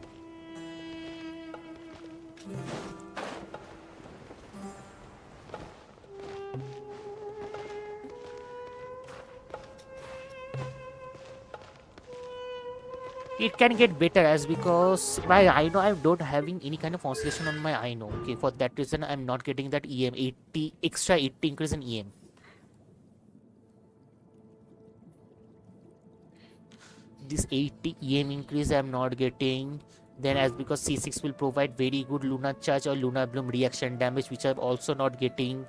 It can get better as because my I know I don't having any kind of constellation on my I know. Okay, for that reason I'm not getting that EM 80 extra 80 increase in EM. This 80 EM increase I'm not getting. Then as because C6 will provide very good Lunar Charge or Lunar Bloom reaction damage, which I'm also not getting.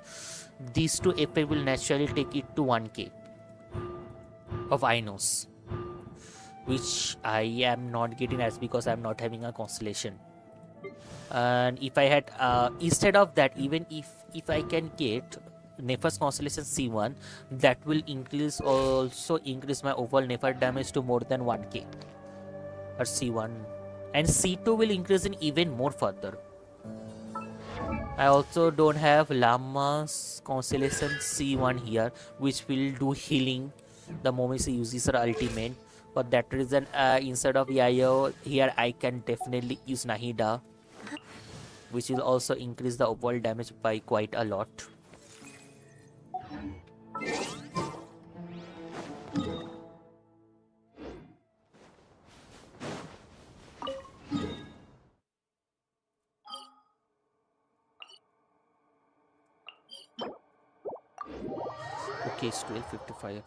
These two FA will naturally take it to 1k of Inos, which I am not getting as because I'm not having a constellation. And if I had instead of that, even if I can get Nefer's constellation C1, that will also increase my overall Nefer damage to more than 1k or C1, and C2 will increase in even more further. I also don't have Lama's constellation C1 here, which will do healing the moment she uses her ultimate. For that reason, instead of Yayo, here I can definitely use Nahida, which will also increase the overall damage by quite a lot. Okay, it's 12:55.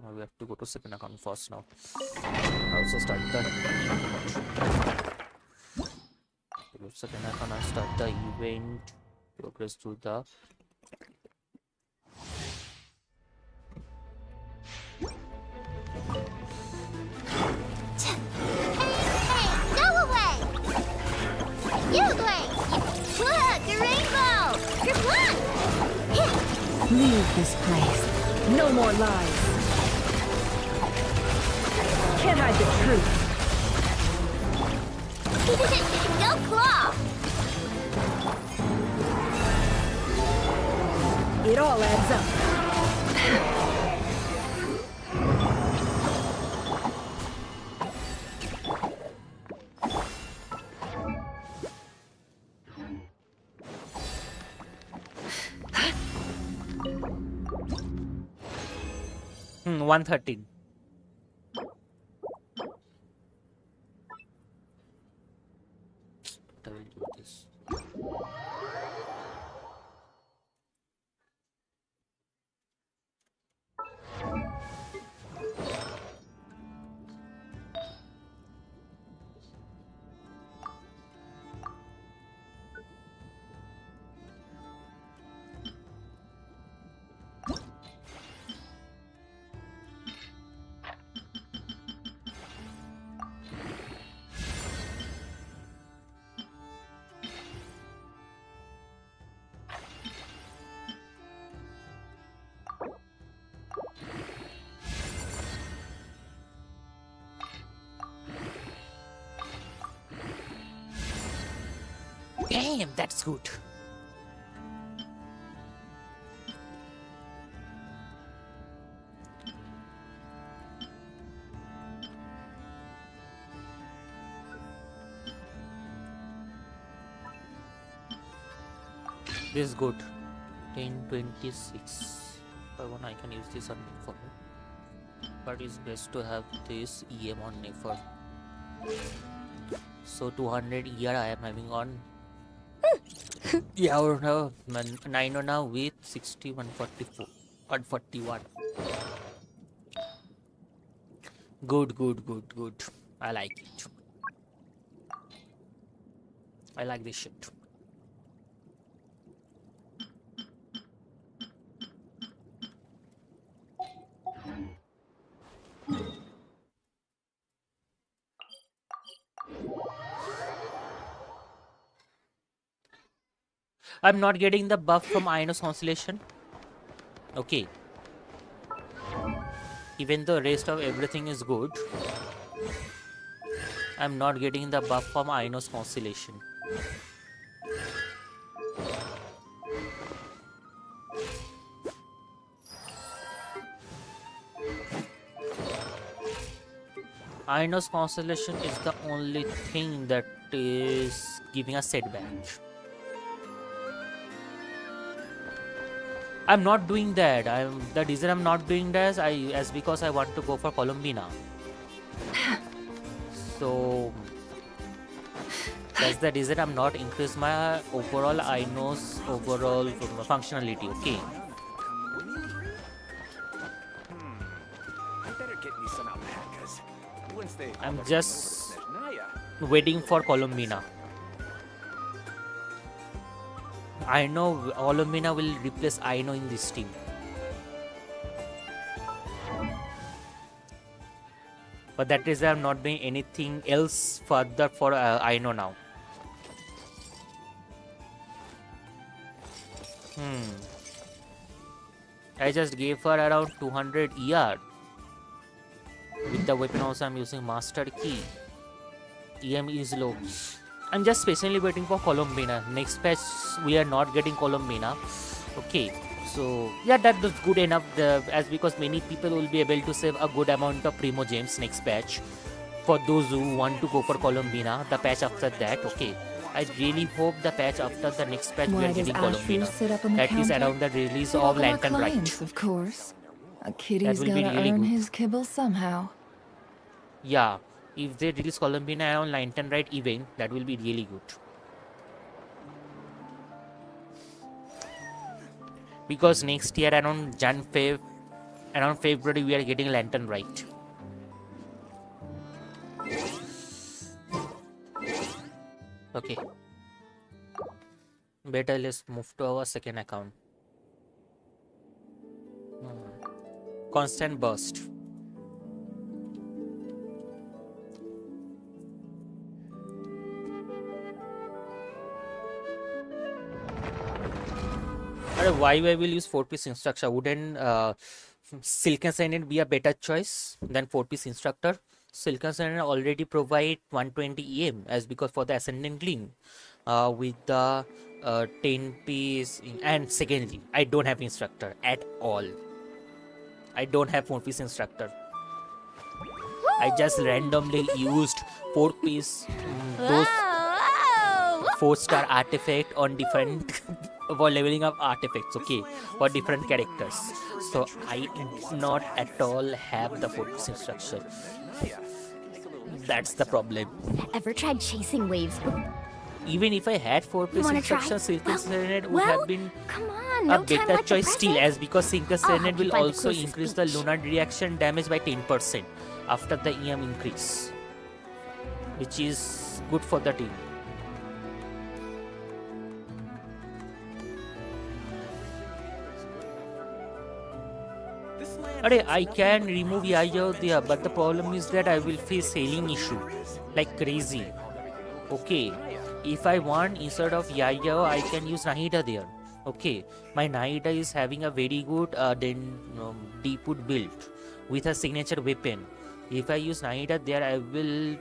Now we have to go to second account first now. I also start the second account. I start the event. Progress to the Hey, go away! You wait! Look, a rainbow! Come on! Leave this place. No more lies. Can't hide the truth. Go claw! It all adds up. Hmm, 113. I will do this. Damn, that's good. This is good. 1026. If I want, I can use this on Nefer. But it's best to have this EM on Nefer. So 200 ER I am having on. Yeah, or no, 9 now with 60, 144, 141. Good, good, good, good. I like it. I like this shit. I'm not getting the buff from Ionos Constellation. Okay. Even though rest of everything is good, I'm not getting the buff from Ionos Constellation. Ionos Constellation is the only thing that is giving a setback. I'm not doing that. The reason I'm not doing that is because I want to go for Columbina. So that's the reason I'm not increase my overall INO's overall functionality. Okay. I better get me some alpacas. Once they've hauled I'm everything over to just Snezhnaya, waiting for Colombina. I know Colombina will replace Aino in this team. But that is I'm not doing anything else further for Aino now. I just gave her around 200 ER. With the weapon also I'm using master key. EM is low. I'm just patiently waiting for Colombina. Next patch we are not getting Colombina. Okay. So yeah, that was good enough as because many people will be able to save a good amount of Primo Gems next patch. For those who want to go for Colombina, the patch after that, okay. I really hope the patch after the next patch we Why are does getting Asher Colombina. sit up on the That is counter? around the release For of all our Lantern clients, Right. of course. A kitty's will be gotta really earn good. his kibble somehow. Yeah, if they release Colombina on Lantern Right event, that will be really good. Because next year around around February we are getting Lantern Right. Okay. Better let's move to our second account. Constant burst. Why I will use 4-piece instructor? Wouldn't Silken Senate be a better choice than 4-piece instructor? Silken Senate already provide 120 EM as because for the Ascendant Gleam with the 10-piece. And secondly, I don't have instructor at all. I don't have 4-piece instructor. I just randomly used 4-piece those 4-star artifact on different for leveling up artifacts, okay, for different characters. So I do not at all have the 4-piece instruction. That's the problem. Ever tried chasing waves? Even if I had 4-piece wanna try? instruction, Silken Serenade would Well, have been come on, a no time better like the choice still, present. as because Silken I'll help Serenade you will find the also closest increase the beach. lunar reaction damage by 10% after the EM increase, which is good for the team. I can remove Yayo there, but the problem is that I will face healing issue like crazy. Okay, if I want instead of Yayo, I can use Nahida there. Okay, my Nahida is having a very good deep-wood build with a signature weapon. If I use Nahida there, I will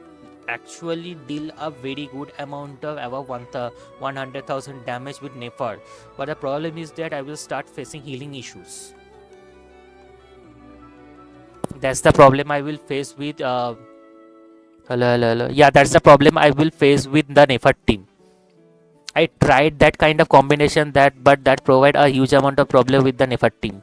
actually deal a very good amount of above 100,000 damage with Nefer. But the problem is that I will start facing healing issues. That's the problem I will face with hello. Yeah, that's the problem I will face with the Nefer team. I tried that kind of combination but that provide a huge amount of problem with the Nefer team.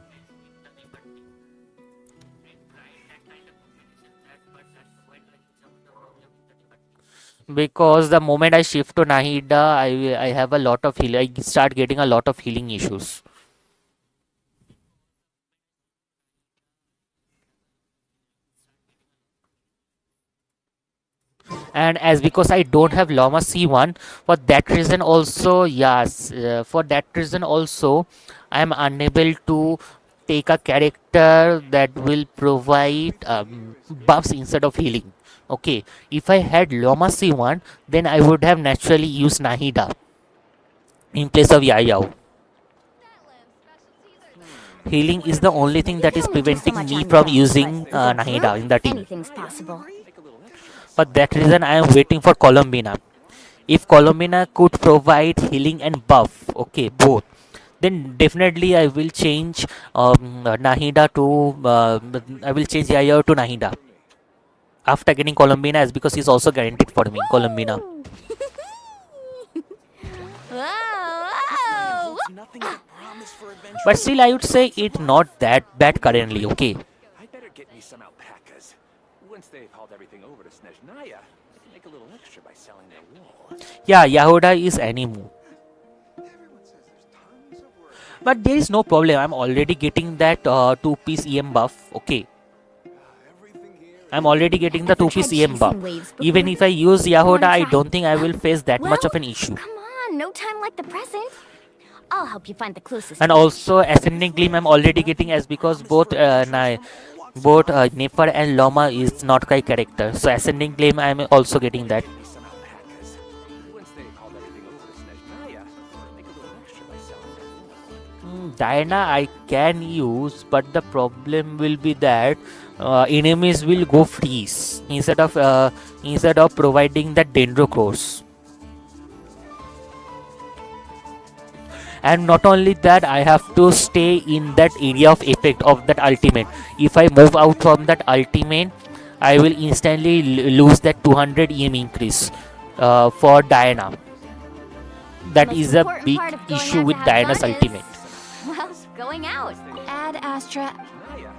Because the moment I shift to Nahida, I have a lot of healing. I start getting a lot of healing issues. And as because I don't have Llama C1, for that reason also, yes, for that reason also, I am unable to take a character that will provide buffs instead of healing. Okay, if I had Llama C1, then I would have naturally used Nahida in place of Yayao. Healing is the only thing that is You only do so preventing much me on from your own, using but with a Nahida group, in the team. Anything's possible. For that reason, I am waiting for Colombina. If Colombina could provide healing and buff, okay, both, then definitely I will change Nahida to I will change Yaya to Nahida after getting Colombina, as because he's also guaranteed for me Colombina. Whoa! Nothing but promise for adventure. But still, I would say it's not that bad currently. Okay, I better get me some alpacas. Once they've hauled everything over to Snezhnaya, make a little extra by selling their wool. Yeah, Yahoda is animu. But there is no problem. I'm already getting that 2-piece EM buff. Okay. I'm already getting the Ever 2-piece tried EM buff. chasing waves before? Even if I use Yahoda, Wanna I try? don't think I will face that much Well, of an issue. Come on, no time like the present. I'll help you find the closest. And village. also Ascending Gleam I'm already getting as because both Nefer and Loma is not Kai character. So Ascending Gleam I'm also getting that. Get me some alpacas. Once they've hauled everything over to Snezhnaya, make a little extra by selling their wool. Diana I can use, but the problem will be that enemies will go freeze instead of providing that Dendro course. And not only that, I have to stay in that area of effect of that ultimate. If I move out from that ultimate, I will instantly lose that 200 EM increase for Diana. That Most is a important big part of going issue out with to have Diana's fun is, ultimate. well, going out. Add Astra. Snezhnaya.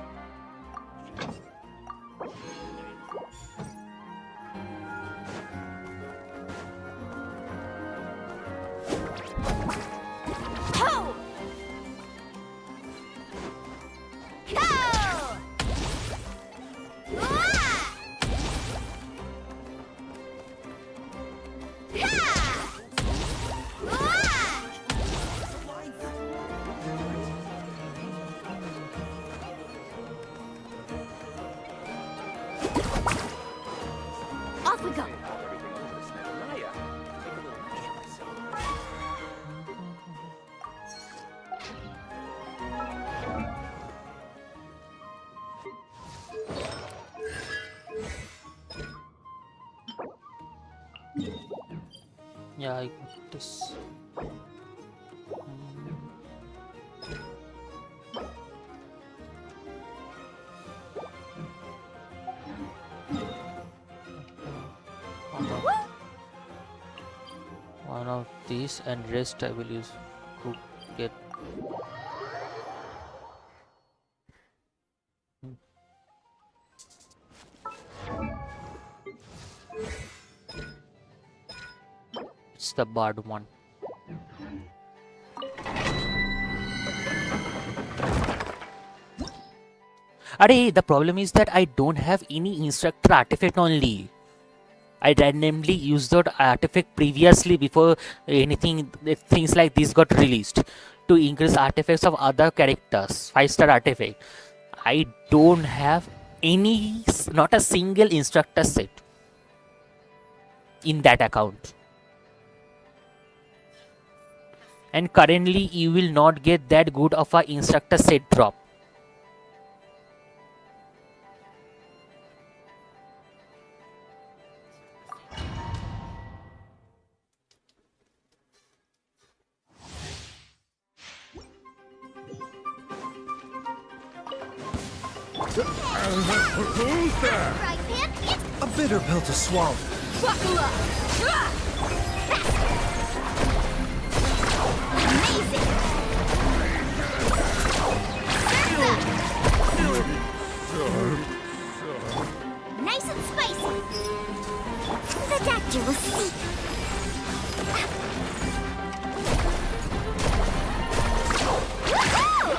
Ho! Go! Wah! Ha! Wah! Off we go. They've hauled everything over to Snezhnaya, make a little extra by selling their wool. Yeah, I got this. One of these and rest I will use to get. It's the bard one. The problem is that I don't have any instructor artifact only. I randomly used that artifact previously before things like this got released to increase artifacts of other characters. 5-star artifact. I don't have not a single instructor set in that account. And currently you will not get that good of a instructor set drop. Right, Pan? It's A bitter pill to swallow. buckle up. Amazing. Nice and spicy. The doctor will see. Woohoo!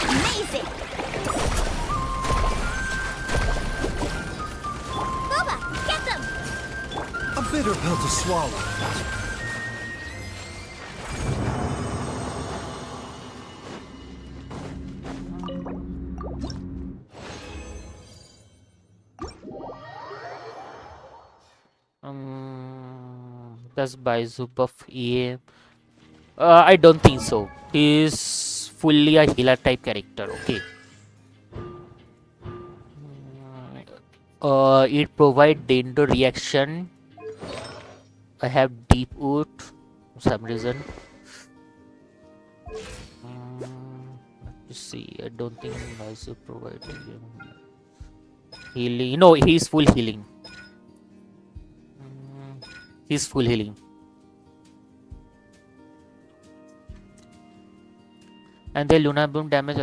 Amazing. Boba, get them. A bitter pill to swallow. Does Baizu buff EA? I don't think so. He is fully a healer type character. Okay. It provide Dendo reaction. I have deep wood for some reason. Let's see. I don't think Baizu provide healing. No, he is full healing. He's full healing. and the lunar bloom damage.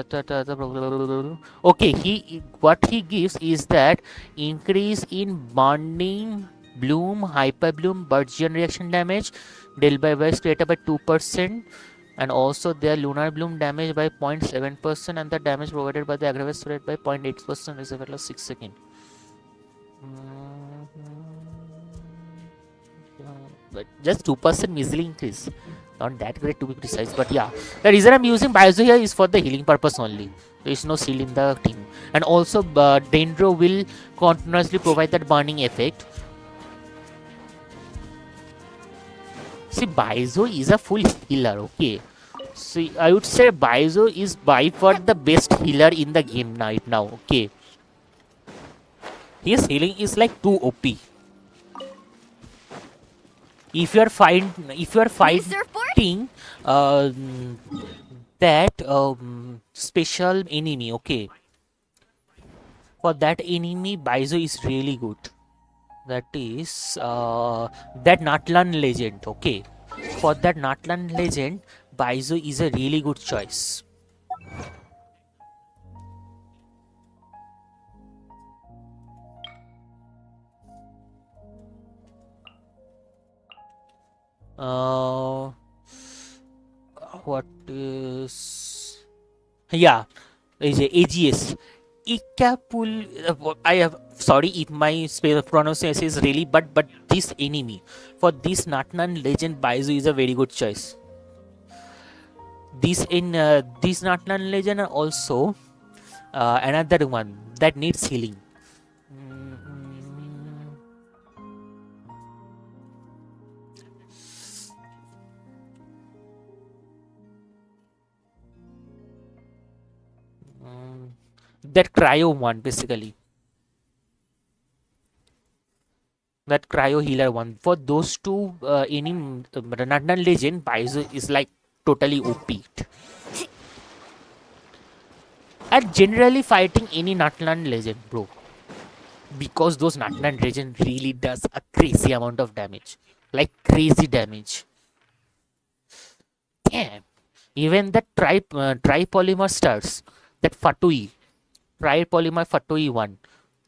Okay, what he gives is that increase in burning, bloom, hyper bloom, burgeon reaction damage dealt by virus created by 2%, and also their lunar bloom damage by 0.7%, and the damage provided by the aggravated rate by 0.8% is a value of 6 seconds. But just 2% measly increase, not that great to be precise, but yeah, the reason I'm using Baizo here is for the healing purpose only. There is no seal in the team, and also Dendro will continuously provide that burning effect. See, Baizo is a full healer, okay. See, I would say Baizo is by far the best healer in the game right now, okay. His healing is like too OP. If you are fighting that special enemy, okay, for that enemy Baizo is really good. That is that Natlan legend, okay. For that Natlan legend, Baizo is a really good choice. What is, yeah, is AGS Ikapul. I have, sorry if my pronunciation is really, but this enemy for this Natnan legend Baizu is a very good choice. This Natnan legend are also another one that needs healing. That cryo one, basically. That cryo healer one. For those two, any Natnan legend, Baizu is like totally OP. And generally fighting any Natlan legend, bro. Because those Natlan legend really does a crazy amount of damage. Like crazy damage. Damn. Even the tripolymer stars, that Fatui. Tripolymer Fatui one,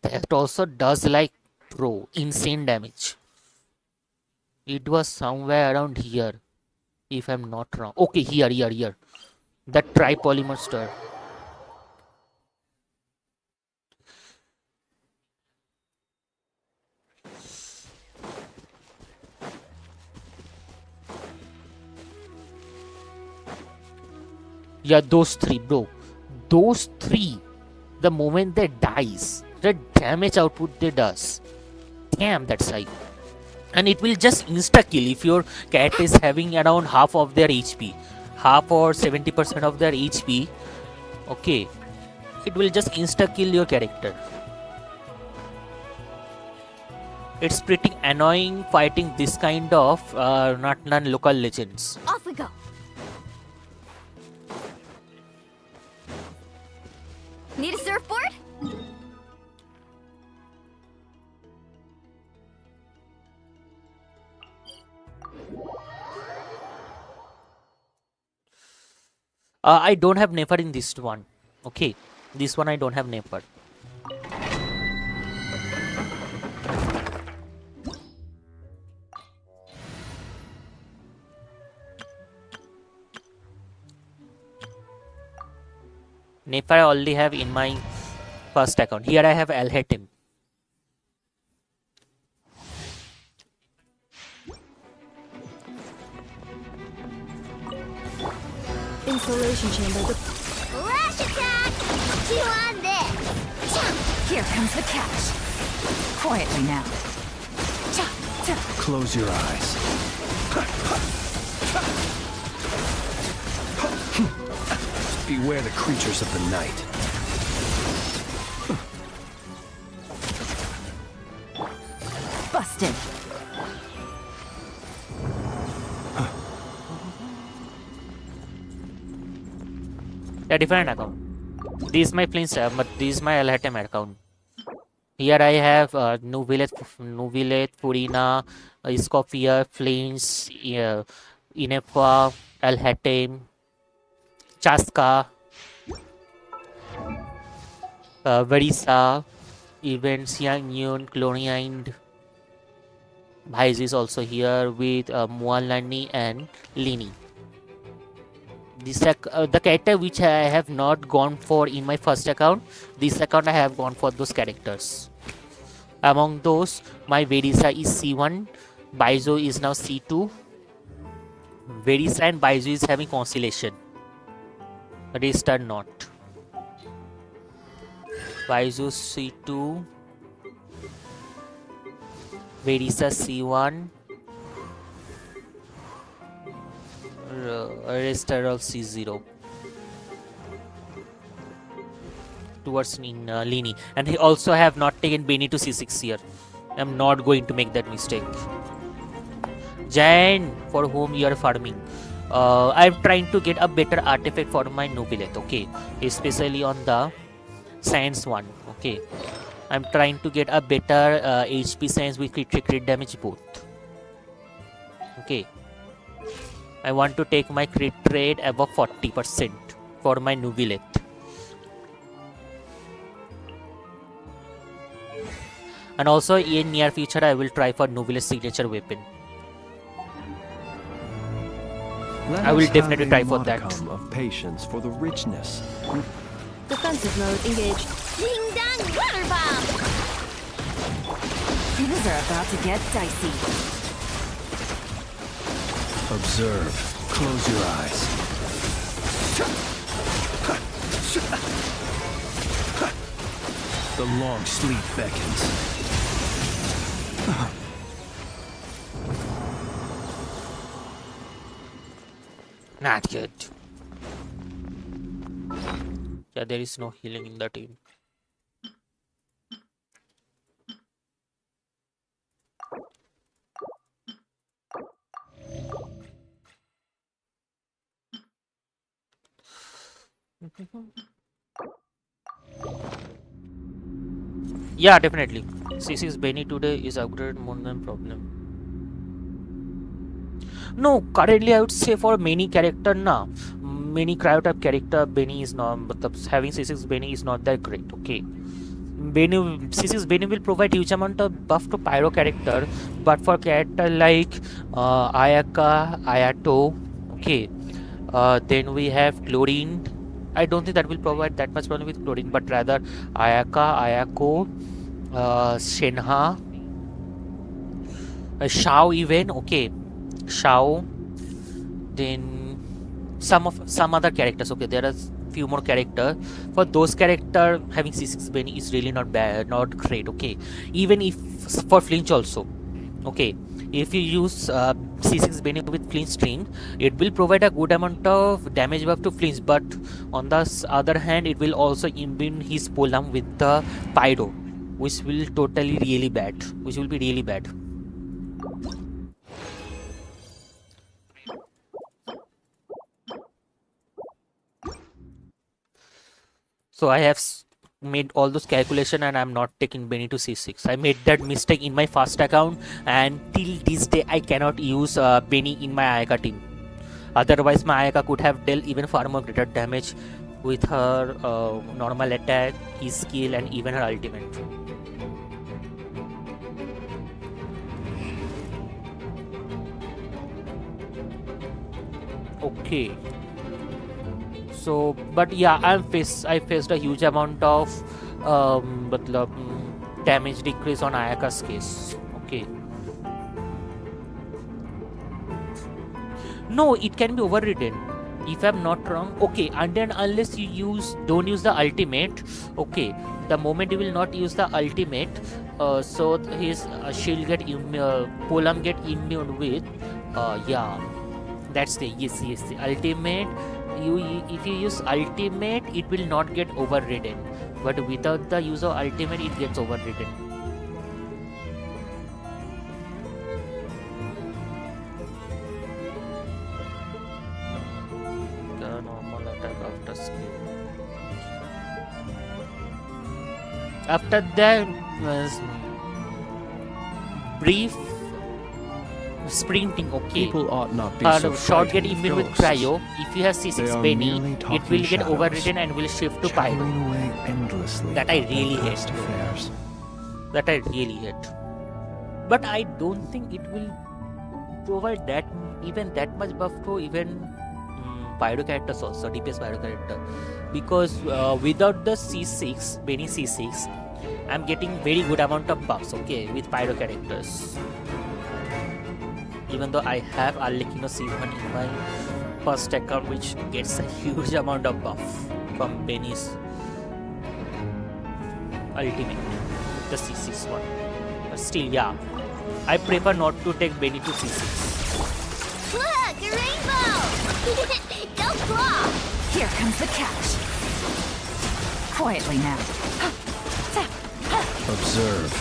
that also does like, bro, insane damage. It was somewhere around here, if I'm not wrong. Okay, here. That tripolymer star. Yeah, those three, bro. Those three. The moment they dies, the damage output they does, damn, that's high. And it will just insta kill if your cat is having around half of their HP, half or 70% of their HP, okay, it will just insta kill your character. It's pretty annoying fighting this kind of not local legends. Off we go. Need a surfboard? I don't have Nefer in this one. Okay, this one I don't have Nefer. Nefer I already have in my first account. Here I have Alhatim. Insulation chamber. Flash attack! Chew on this! Here comes the catch. Quietly now. Close your eyes. Beware the creatures of the night. Busted. A different account. This is my Flint, but this is my Alhatem account. Here I have Nuvilet, Furina, Scopia, Flames, Inefa, Alhatem, Chaska, Verisa, even Xiang Yun, Clonind. Baizu is also here with Mualani and Lini. The character which I have not gone for in my first account, this account I have gone for those characters. Among those, my Verisa is C1, Baizu is now C2. Verisa and Baizu is having Constellation. Rest are not. Baizu C2, Verisa C1, rest are all C0 towards Lini. And he also have not taken Benny to C6 here. I'm not going to make that mistake. Jan, for whom you are farming. I'm trying to get a better artifact for my Nobileth, okay? Especially on the science one, okay? I'm trying to get a better HP science with crit damage both. Okay. I want to take my crit rate above 40% for my Nobileth. And also in near future I will try for Nobileth signature weapon. I will definitely try for that. Of patience for the richness. Defensive mode engaged. Ding dong water bomb! Things are about to get dicey. Observe. Close your eyes. The long sleep beckons. Not good. Yeah, there is no healing in the team. Yeah, definitely. CC's Benny today is upgraded more than problem. No, currently I would say for many character na, many cryo type character Benny is not, but having C6 Benny is not that great. Okay, Benny C6 Benny will provide huge amount of buff to pyro character, but for character like Ayaka, Ayato, okay, then we have Chlorine. I don't think that will provide that much problem with Chlorine, but rather Ayaka, Ayako, Shenha, Shao even, okay. Shao, then some other characters. Okay, there are few more characters. For those character, having C6 Benny is really not bad, not great. Okay, even if for flinch also. Okay, if you use C6 Benny with flinch string, it will provide a good amount of damage buff to flinch. But on the other hand, it will also imbue his polearm with the pyro, which will totally really bad. Which will be really bad. So I have made all those calculation and I'm not taking Benny to C6. I made that mistake in my first account and till this day I cannot use Benny in my Ayaka team. Otherwise my Ayaka could have dealt even far more greater damage with her normal attack, his skill and even her ultimate. Okay. So, but yeah, I faced a huge amount of damage decrease on Ayaka's case. Okay. No, it can be overridden. If I'm not wrong. Okay, and then unless you don't use the ultimate. Okay, the moment you will not use the ultimate, so his shield get polearm get immune with. Yeah, that's the yes. The ultimate. If you use ultimate, it will not get overridden, but without the use of ultimate it gets overridden. The normal attack after skill. After that brief sprinting, okay. People ought not be so Short get frightened of immune with ghosts. cryo. If you have They C6 are Benny, merely it talking will get shadows, overridden and will shift to Pyro. chattering away endlessly That I about their really hate, past bro. affairs. That I really hate. But I don't think it will provide that even that much buff to even Pyro characters also, DPS Pyro character. Because without the C6, Benny C6, I'm getting very good amount of buffs, okay, with Pyro characters. Even though I have Arlecchino C1 in my first account, which gets a huge amount of buff from Benny's ultimate, the C6 one. But still, yeah, I prefer not to take Benny to C6. Look, a rainbow! Don't claw! Here comes the catch. Quietly now. Observe.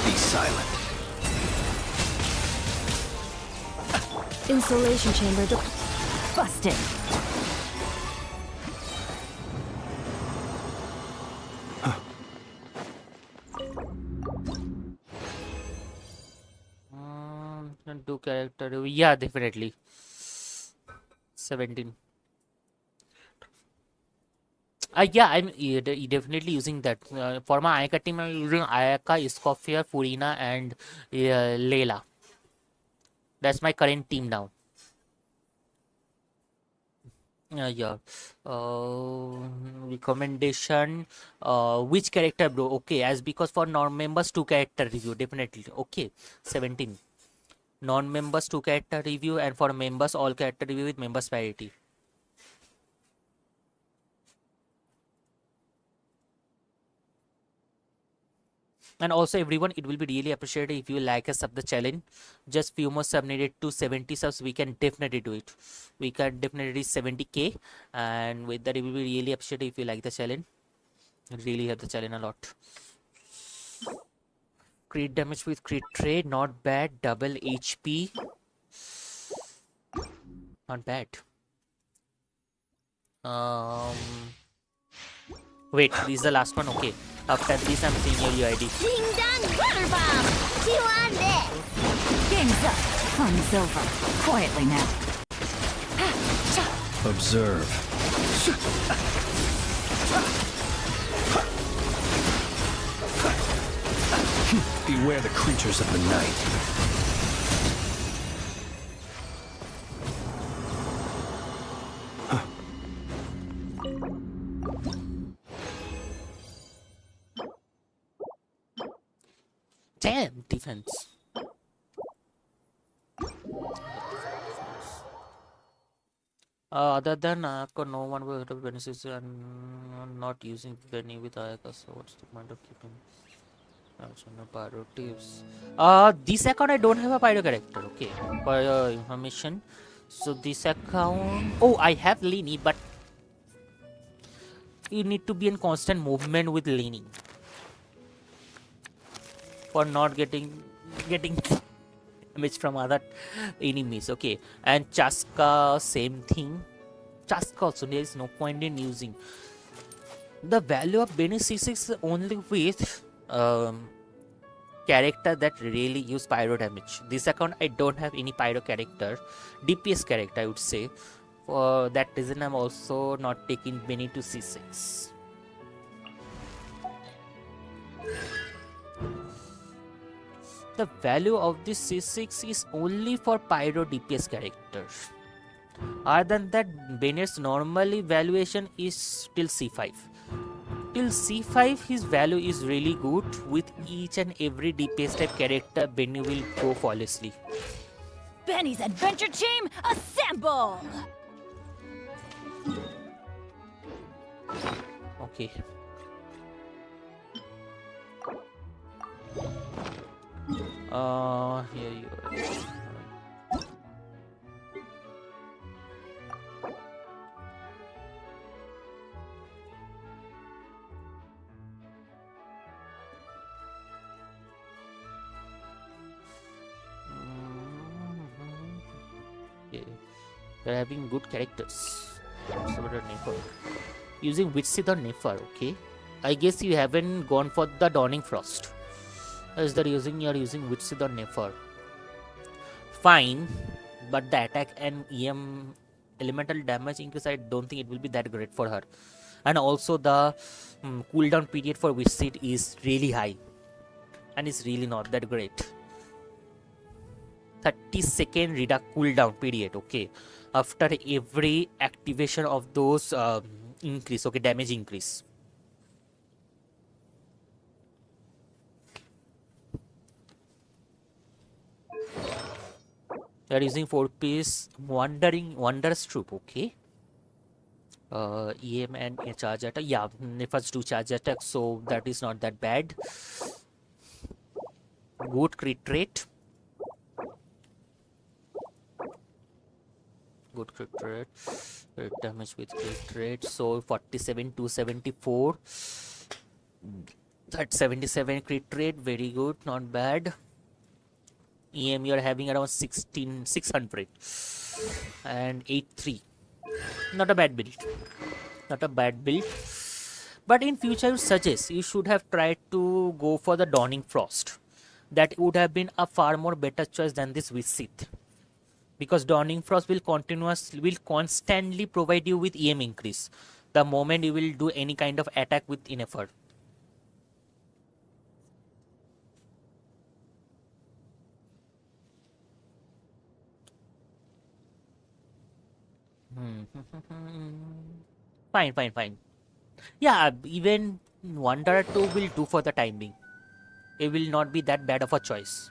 Be silent. Insulation chamber busted. Do character review. Yeah, definitely. 17. Yeah, I'm definitely using that. For my Ayaka team, I'm using Ayaka, Iskofia, Furina, and Layla. That's my current team now. Yeah. Recommendation. Which character, bro? Okay, as because for non-members, 2 character review. Definitely. Okay, 17. Non-members 2 character review, and for members all character review with members parity. And also everyone, it will be really appreciated if you like us sub the challenge. Just few more sub needed to 70 subs. We can definitely do it. We can definitely reach 70k, and with that it will be really appreciated if you like the challenge. Really help the challenge a lot. Crit damage with crit trade, not bad. Double HP, not bad. Wait, this is the last one. Okay, after this I'm seeing your UID. Ding dong water bomb! Chew on this! Game's up. Fun's over. Quietly now. Observe. Beware the creatures of the night. Damn, defense. Other than Ayaka, no one will have benefits, and not using Benny with Ayaka, so what's the point of keeping Pyro tips? This account I don't have a Pyro character, okay, for your information. So this account, oh, I have Lini, but you need to be in constant movement with Lini for not getting damage from other enemies, okay. And Chaska, same thing. Chaska also, there is no point in using. The value of Benny C6 only with character that really use pyro damage. This account I don't have any pyro character, DPS character I would say. For that reason I'm also not taking Benny to C6. The value of this C6 is only for pyro DPS characters. Other than that, Benny's normally valuation is till C5. Till C5 his value is really good. With each and every DPS type character, Benny will go flawlessly. Benny's adventure team, assemble! Okay. Here you are. Okay. They're having good characters. So Nefer. Using Witseed or Nefer, okay. I guess you haven't gone for the Dawning Frost. Is that you're using Witch Seed or Nefer? Fine, but the attack and EM elemental damage increase, I don't think it will be that great for her. And also the cooldown period for Witch Seed is really high. And it's really not that great. 30-second cooldown period, okay. After every activation of those increase, okay, damage increase. They are using 4-piece Wanderer's Troop, okay. EM and a charge attack. Yeah, Nefers do charge attack, so that is not that bad. Good crit rate. Good crit rate. Crit damage with crit rate. So 47 to 74. That 77 crit rate, very good, not bad. EM you are having around 600 and 83. Not a bad build. Not a bad build. But in future I would suggest you should have tried to go for the Dawning Frost. That would have been a far more better choice than this Witch Seed. Because Dawning Frost will constantly provide you with EM increase the moment you will do any kind of attack with Nefer. Fine. Yeah, even Wanderer 2 will do for the time being. It will not be that bad of a choice.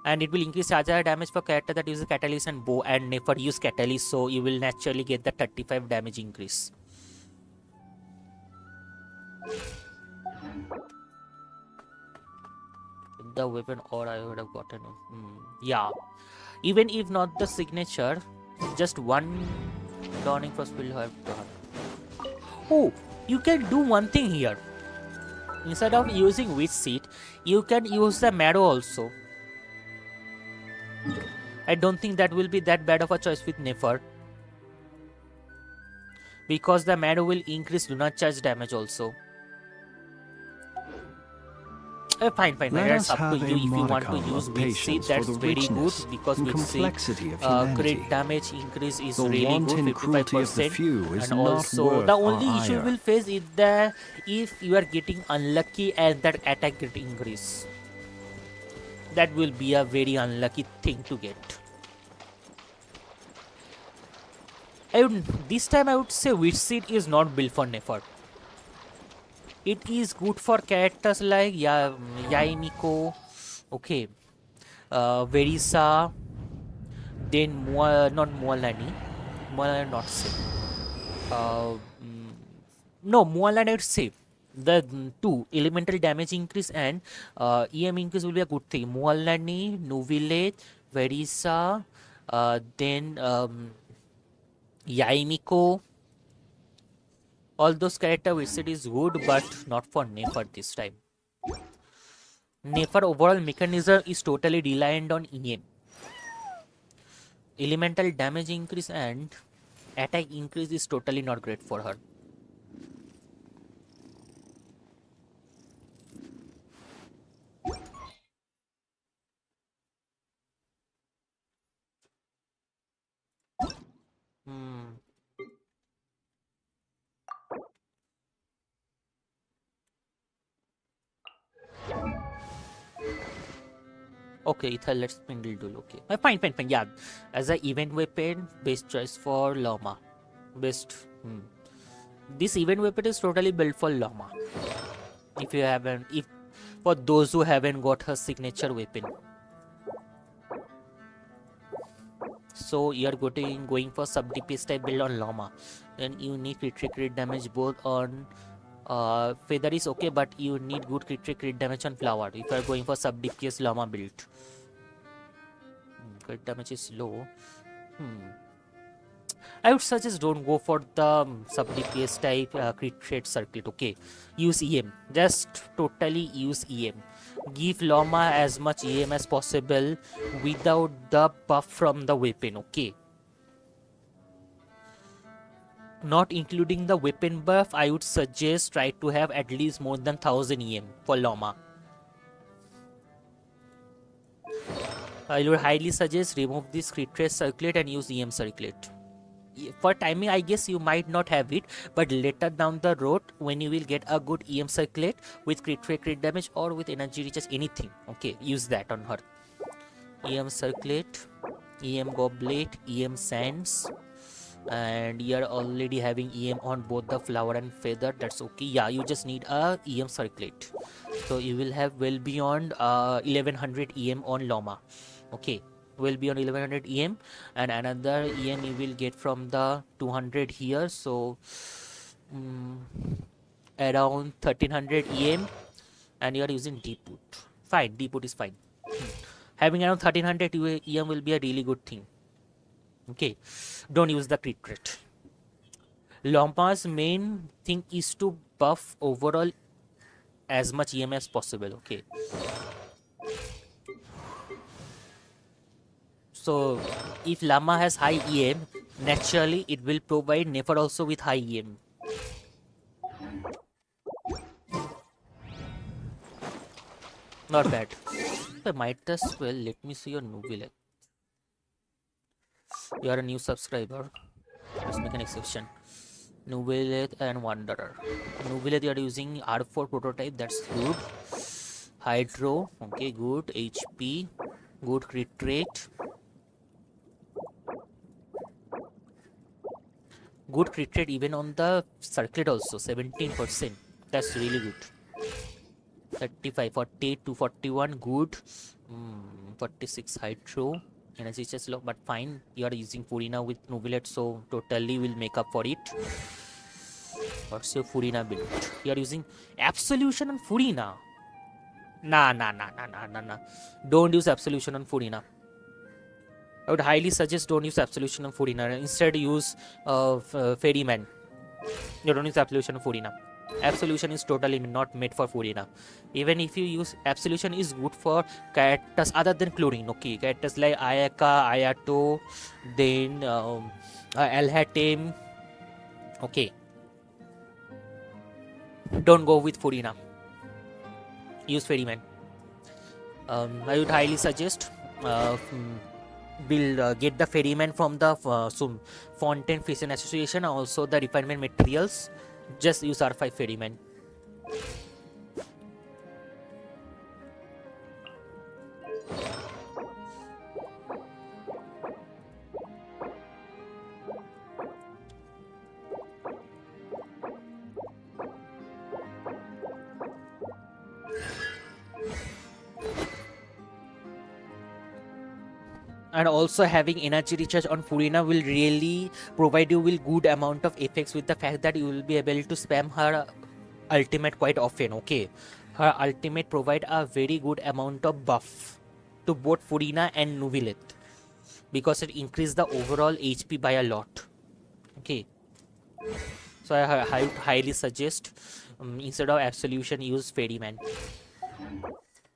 And it will increase charge damage for character that uses Catalyst and Bow, and Nefer use Catalyst, so you will naturally get the 35 damage increase. The weapon, or I would have gotten yeah. Even if not the signature, just one Dawning Frost will have done. Oh, you can do one thing here. Instead of using Witch Seed, you can use the Marrow also. I don't think that will be that bad of a choice with Nefer. Because the Marrow will increase do not charge damage also. Fine. That's up to you. If you want to use Witch Seed, that's very good, because Witch Seed crit damage increase is really good, 55%. And also, the only issue you will face is that if you are getting unlucky and that attack get increase. That will be a very unlucky thing to get. This time I would say Witch Seed is not built for Nefer. It is good for characters like Yaimiko, okay, Verisa, then not Mualani. Mualani not safe. No, Mualani I would say. The two elemental damage increase and EM increase will be a good thing. Mualani, Nuvile, Verisa, then Yaimiko. All those character Witch Seed is good, but not for Nefer this time. Nefer overall mechanism is totally reliant on EM. Elemental damage increase and attack increase is totally not great for her. Okay, Ether, let's Spindle Duel. Okay. Fine. Yeah. As an event weapon, best choice for Llama. Best. This event weapon is totally built for Llama. If for those who haven't got her signature weapon. So you are going for sub DPS type build on Llama. Then you need crit damage both on Feather is okay, but you need good crit damage on Flower if you are going for sub DPS Llama build. Crit damage is low. I would suggest don't go for the sub DPS type crit rate circuit, okay? Use EM. Just totally use EM. Give Llama as much EM as possible without the buff from the weapon, okay? not including the weapon buff, I would suggest try to have at least more than 1000 EM for Llama. I would highly suggest remove this crit rate circlet and use EM circlet. For timing, I guess you might not have it, but later down the road, when you will get a good EM circlet with crit rate, crit damage, or with energy recharge, anything, okay, use that on her. EM circlet, EM goblet, EM sands, and you are already having EM on both the flower and feather. That's okay. Yeah, you just need a EM circlet, so you will have well beyond 1100 EM on Llama. Okay, will be on 1100 EM, and another EM you will get from the 200 here, so around 1300 EM, and you are using deep put. Fine, deep put is fine. Having around 1300 EM will be a really good thing. Okay, don't use the crit rate. Llama's main thing is to buff overall as much EM as possible. Okay, so if Llama has high EM, naturally it will provide Nefer also with high EM. Not bad. I might as well let me see your Nubilet. You are a new subscriber. Let's make an exception. Nubilet and Wanderer. Nubilet you are using R4 prototype, that's good. Hydro, okay, good. HP, good crit rate. Good crit rate even on the circlet also, 17%. That's really good. 35, 48, 241, good. 46 Hydro. Energy just low, but fine. You are using Furina with Nubilet, so totally will make up for it. What's your Furina build? You are using Absolution on Furina. Nah. Don't use Absolution on Furina. I would highly suggest don't use Absolution on Furina. Instead use Ferryman. You don't use Absolution on Furina. Absolution is totally not made for Furina. Even if you use Absolution, is good for characters other than Chlorine. Okay, characters like Ayaka, Ayato, then Alhatem. Okay, don't go with Furina. Use Ferryman. I would highly suggest get the Ferryman from the Fontaine Fission Association, also the refinement materials. Just use R5 Ferryman. And also having energy recharge on Furina will really provide you with good amount of effects, with the fact that you will be able to spam her ultimate quite often. Okay, her ultimate provide a very good amount of buff to both Furina and Nubilet, because it increase the overall HP by a lot. Okay, so I highly suggest instead of Absolution, use Ferryman.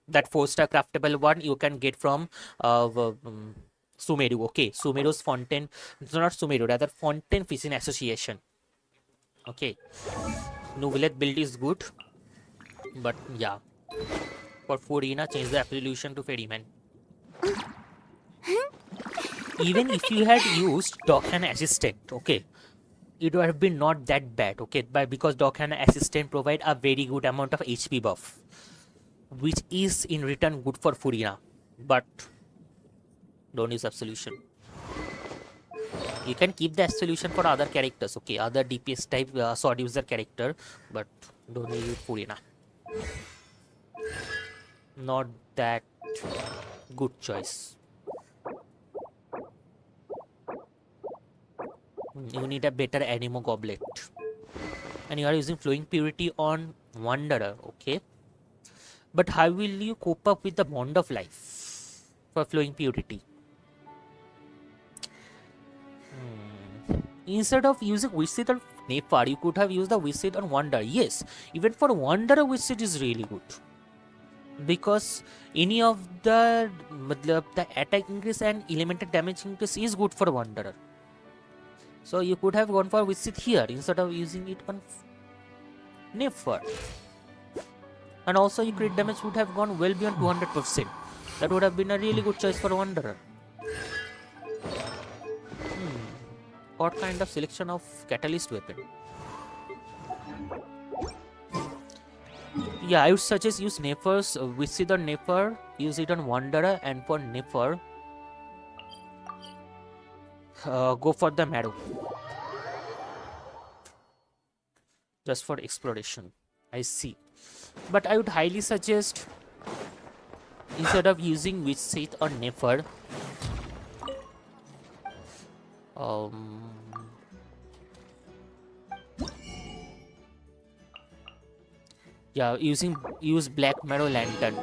That 4-star craftable one you can get from Sumeru. Okay, Sumeru's Fontaine, it's not Sumeru, rather Fontaine Fishing Association. Okay, Nubilet build is good, but yeah, for Furina, change the Absolution to Ferryman. Even if you had used Dokkan Assistant, okay, it would have been not that bad. Okay, but because Dokkan Assistant provide a very good amount of HP buff, which is in return good for Furina, but don't use Absolution. You can keep the Absolution for other characters, okay, other DPS type sword user character, but don't use it Furina. Not that good choice. You need a better Anemo Goblet. And you are using Flowing Purity on Wanderer, okay. But how will you cope up with the Bond of Life for Flowing Purity? Instead of using Wish on Nefer, you could have used the Wish on Wanderer. Yes, even for Wanderer, Wish is really good. Because any of the attack increase and elemental damage increase is good for Wanderer. So you could have gone for Visit here instead of using it on Nefer. And also your crit damage would have gone well beyond 200%. That would have been a really good choice for Wanderer. What kind of selection of catalyst weapon? Yeah, I would suggest use Nefer's Visit on Nefer, use it on Wanderer, and for Nefer, go for the Marrow. Just for exploration. I see. But I would highly suggest, instead of using Visit on Nefer, yeah, use Black Marrow Lantern.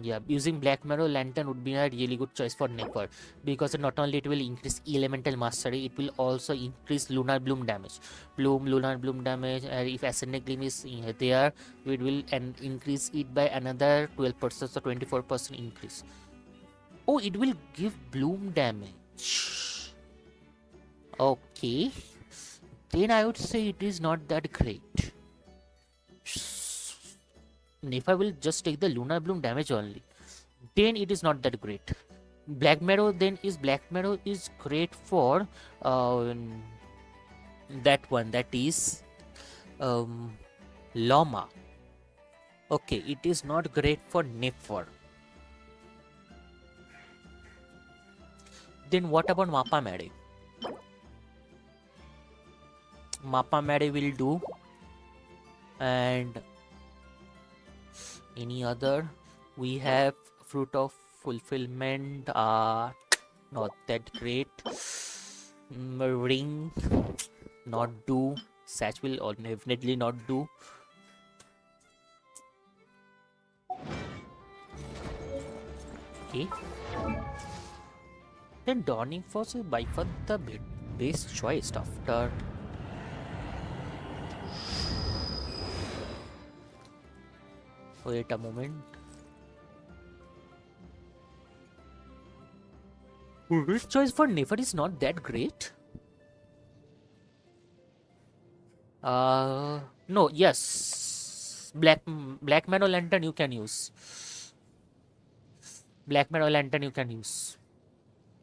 Yeah, using Black Marrow Lantern would be a really good choice for Nefer, because not only it will increase elemental mastery, it will also increase Lunar Bloom damage. Lunar Bloom damage, if Ascendant Gleam is there, it will increase it by another 12%, so 24% increase. Oh, it will give Bloom damage. Okay. Then I would say it is not that great. Nefer will just take the Lunar Bloom damage only. Then it is not that great. Black Marrow is great for that one, that is Loma. Okay, it is not great for Nefer. Then what about Mappa Mare? Mappa Mare will do. And any other? We have Fruit of Fulfillment, not that great. Ring, not do. Satch will definitely not do. Okay. Then Dawning Force is by far the best choice after. Wait a moment. Which choice for Nefer is not that great? No, yes. Black Marrow Lantern you can use. Black Marrow Lantern you can use.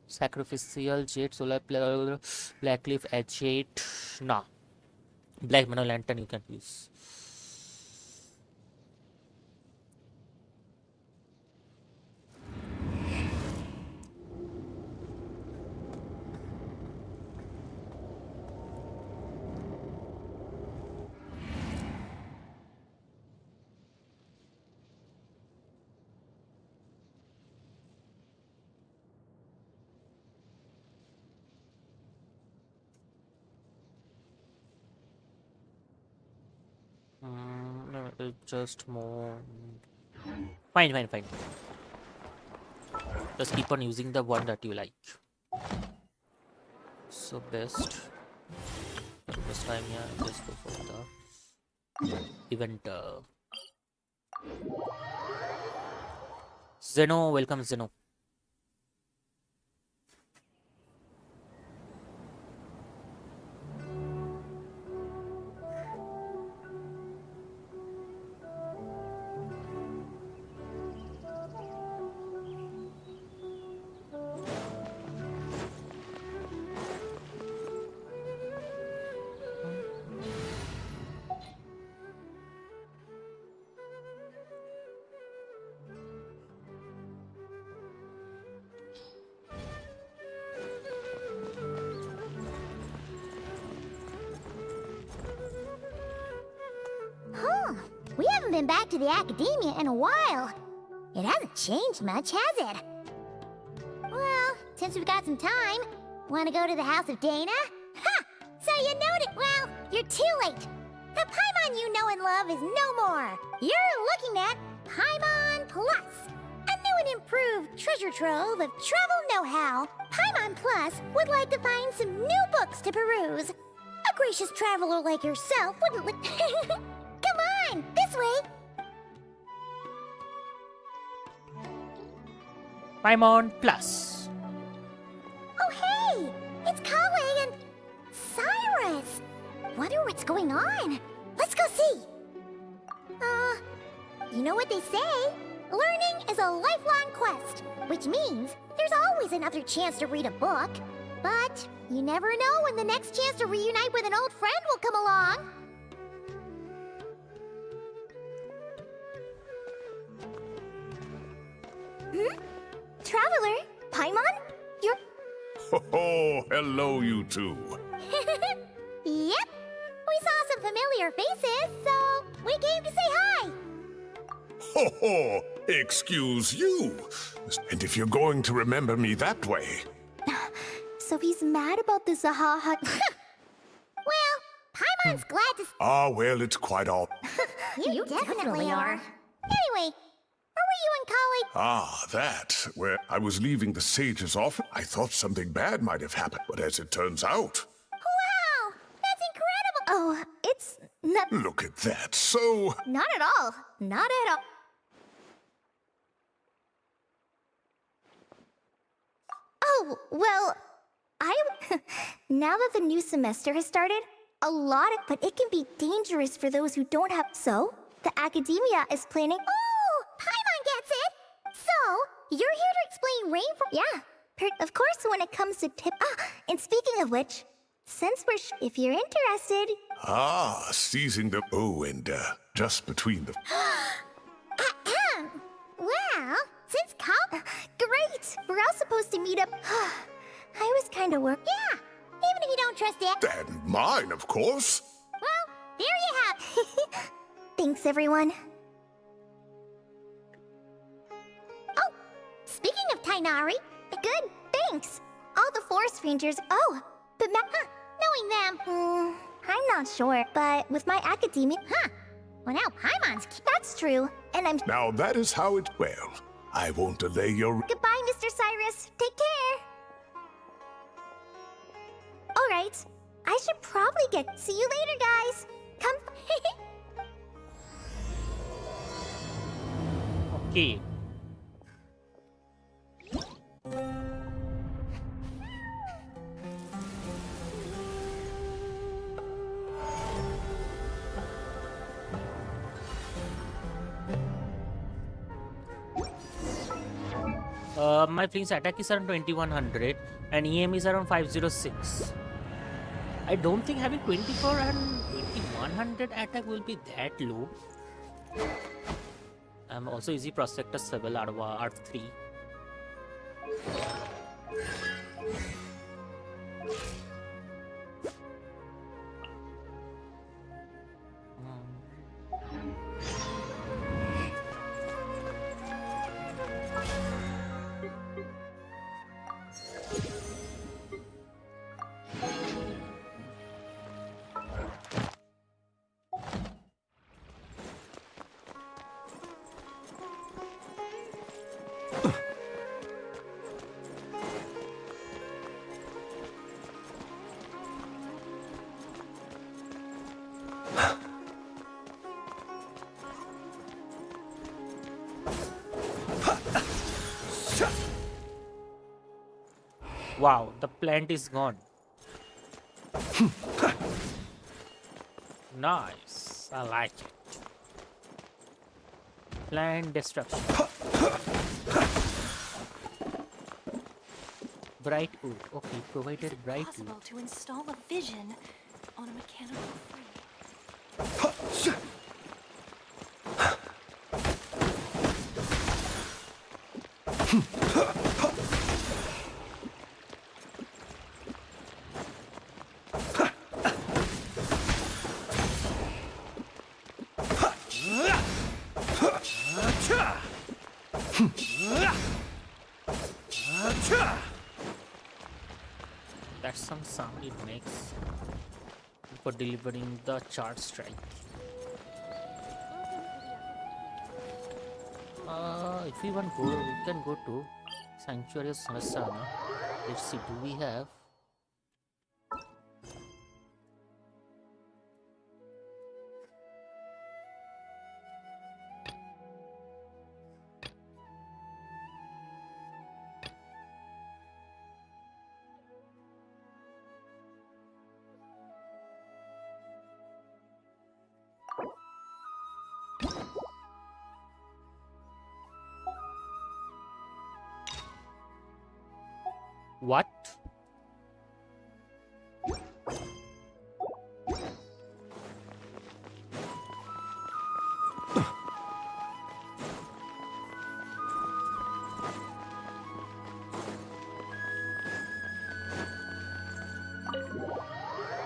Sacrificial Jade, Solar Blackleaf Agate. Nah. Black Marrow Lantern you can use. No, it's just more. Fine. Just keep on using the one that you like. So best time, yeah. Just go for the event. Zeno, welcome Zeno. We haven't been back to the academia in a while. It hasn't changed much, has it? Well, since we've got some time, want to go to the house of Dana? Ha! So you know it. Well, you're too late. The Paimon you know and love is no more. You're looking at Paimon Plus, a new and improved treasure trove of travel know-how. Paimon Plus would like to find some new books to peruse. A gracious traveler like yourself wouldn't Come on! This way! Paimon Plus. Oh, hey! It's Kawe and Cyrus! Wonder what's going on. Let's go see! You know what they say? Learning is a lifelong quest, which means there's always another chance to read a book. But you never know when the next chance to reunite with an old friend will come along. Traveler, Paimon? You're... Oh, hello, you two. Yep. We saw some familiar faces, so we came to say hi. Ho ho! Excuse you. And if you're going to remember me that way. So he's mad about the Zaha. Well, Paimon's glad to... Ah, well, it's quite all. You definitely are. Anyway, where were you and Collie? Ah, that. Where I was leaving the sage's office. I thought something bad might have happened, but as it turns out... Wow! That's incredible! Oh, it's not... Look at that. So... Not at all. Not at all. Oh, well, now that the new semester has started, but it can be dangerous for those who don't have... So, the academia is planning... Oh, Paimon gets it! So, you're here to explain rainforest... Yeah, of course when it comes to tip... and speaking of which, since we're... if you're interested... Ah, seizing the... Oh, and, just between the... Well, since Great! We're all supposed to meet up... I was kind of worked. Yeah, even if you don't trust it. And mine, of course. Well, there you have. Thanks, everyone. Oh, speaking of Tainari, good, thanks. All the forest rangers... Oh, but knowing them... I'm not sure, but with my academia... Well, now Paimon's... That's true, and I'm... Now that is how it... Well, I won't delay your... Goodbye, Mr. Cyrus. Take care. All right. I should probably get... See you later, guys. Come... Okay. My flink's attack is around 2100 and EM is around 506. I don't think having 24 and 2100 attack will be that low. I'm also easy prospector Sebel Art 3. Wow, the plant is gone. Nice, I like it. Plant destruction. Bright wood. Okay, provided bright wood. Possible to install a vision on a mechanical frame. That's some sound it makes for delivering the charge strike. If we want go, we can go to Sanctuary of Sanasana. Let's see, do we have? What?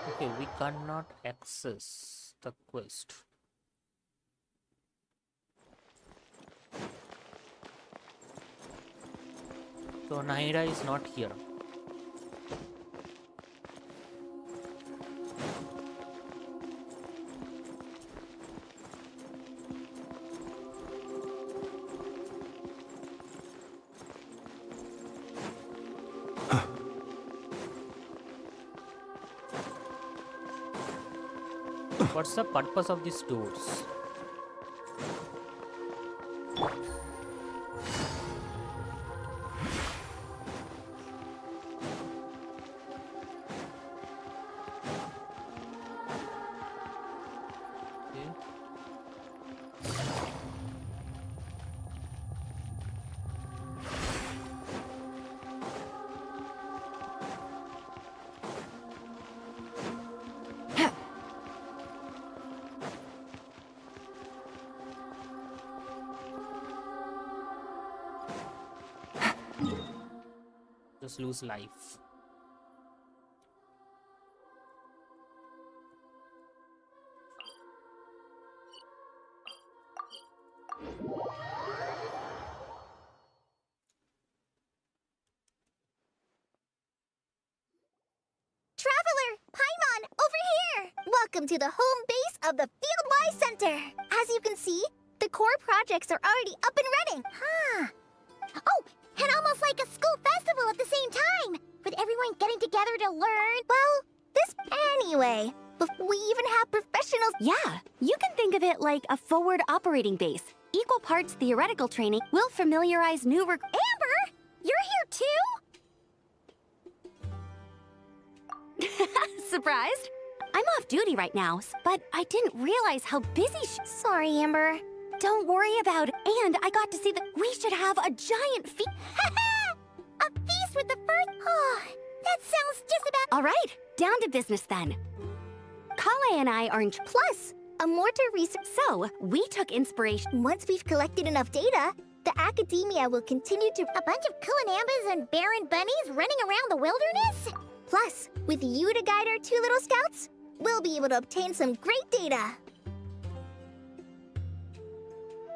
Okay, we cannot access the quest. So Naira is not here. What's the purpose of these doors? Just lose life. Traveler, Paimon, over here! Welcome to the home base of the Fieldwise Center. As you can see, the core projects are already up and running. Huh. Oh, and almost like a school festival at the same time, with everyone getting together to learn. Well, this anyway. Before we even have professionals. Yeah, you can think of it like a forward operating base. Equal parts theoretical training will familiarize new Amber, you're here too? Surprised? I'm off duty right now, but I didn't realize how busy Sorry, Amber. Don't worry about it. And I got to see that we should have a giant feast. A feast with the first... Oh, that sounds just about... All right, down to business then. Kale and I are in... Plus, a mortar research... So, we took inspiration... Once we've collected enough data, the academia will continue to... A bunch of Kulanambas and barren bunnies running around the wilderness? Plus, with you to guide our 2 little scouts, we'll be able to obtain some great data.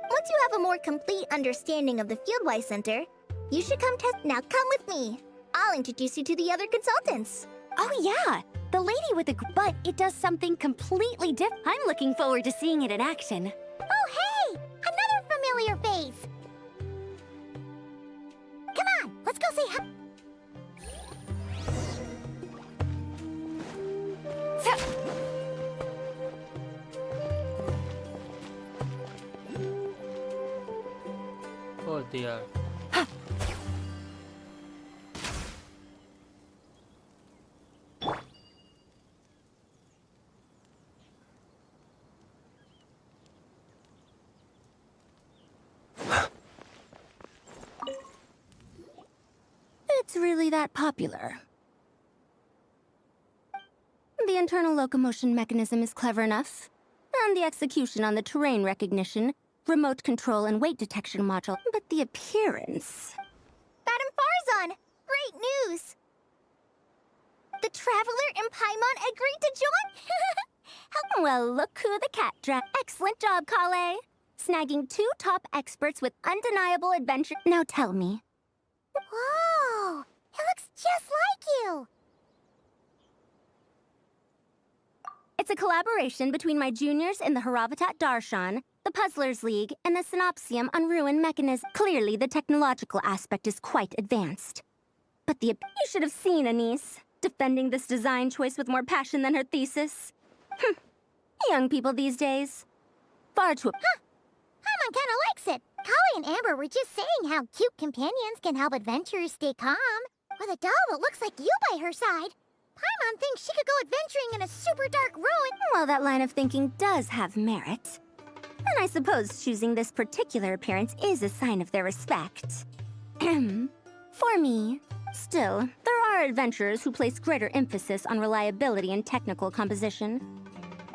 Once you have a more complete understanding of the Fieldwise Center, you should come test... Now come with me. I'll introduce you to the other consultants. Oh yeah, the lady with the... But it does something completely different. I'm looking forward to seeing it in action. Oh, hey! Another familiar face! Come on, let's go say hi. Oh dear. It's really that popular. The internal locomotion mechanism is clever enough, and the execution on the terrain recognition, remote control, and weight detection module, but the appearance... Madam Farzan, great news! The Traveler and Paimon agreed to join? Well, look who the cat dragged. Excellent job, Kale. Snagging 2 top experts with undeniable adventure. Now tell me. Whoa! It looks just like you! It's a collaboration between my juniors in the Haravatat Darshan, the Puzzlers League, and the Synopsium on Ruin Mechanism. Clearly, the technological aspect is quite advanced. But you should have seen Anise, defending this design choice with more passion than her thesis. Young people these days. Far too... Huh! Paimon kinda likes it. Kali and Amber were just saying how cute companions can help adventurers stay calm. With a doll that looks like you by her side, Paimon thinks she could go adventuring in a super dark ruin. Well, that line of thinking does have merit. And I suppose choosing this particular appearance is a sign of their respect. For me, Still, there are adventurers who place greater emphasis on reliability and technical composition.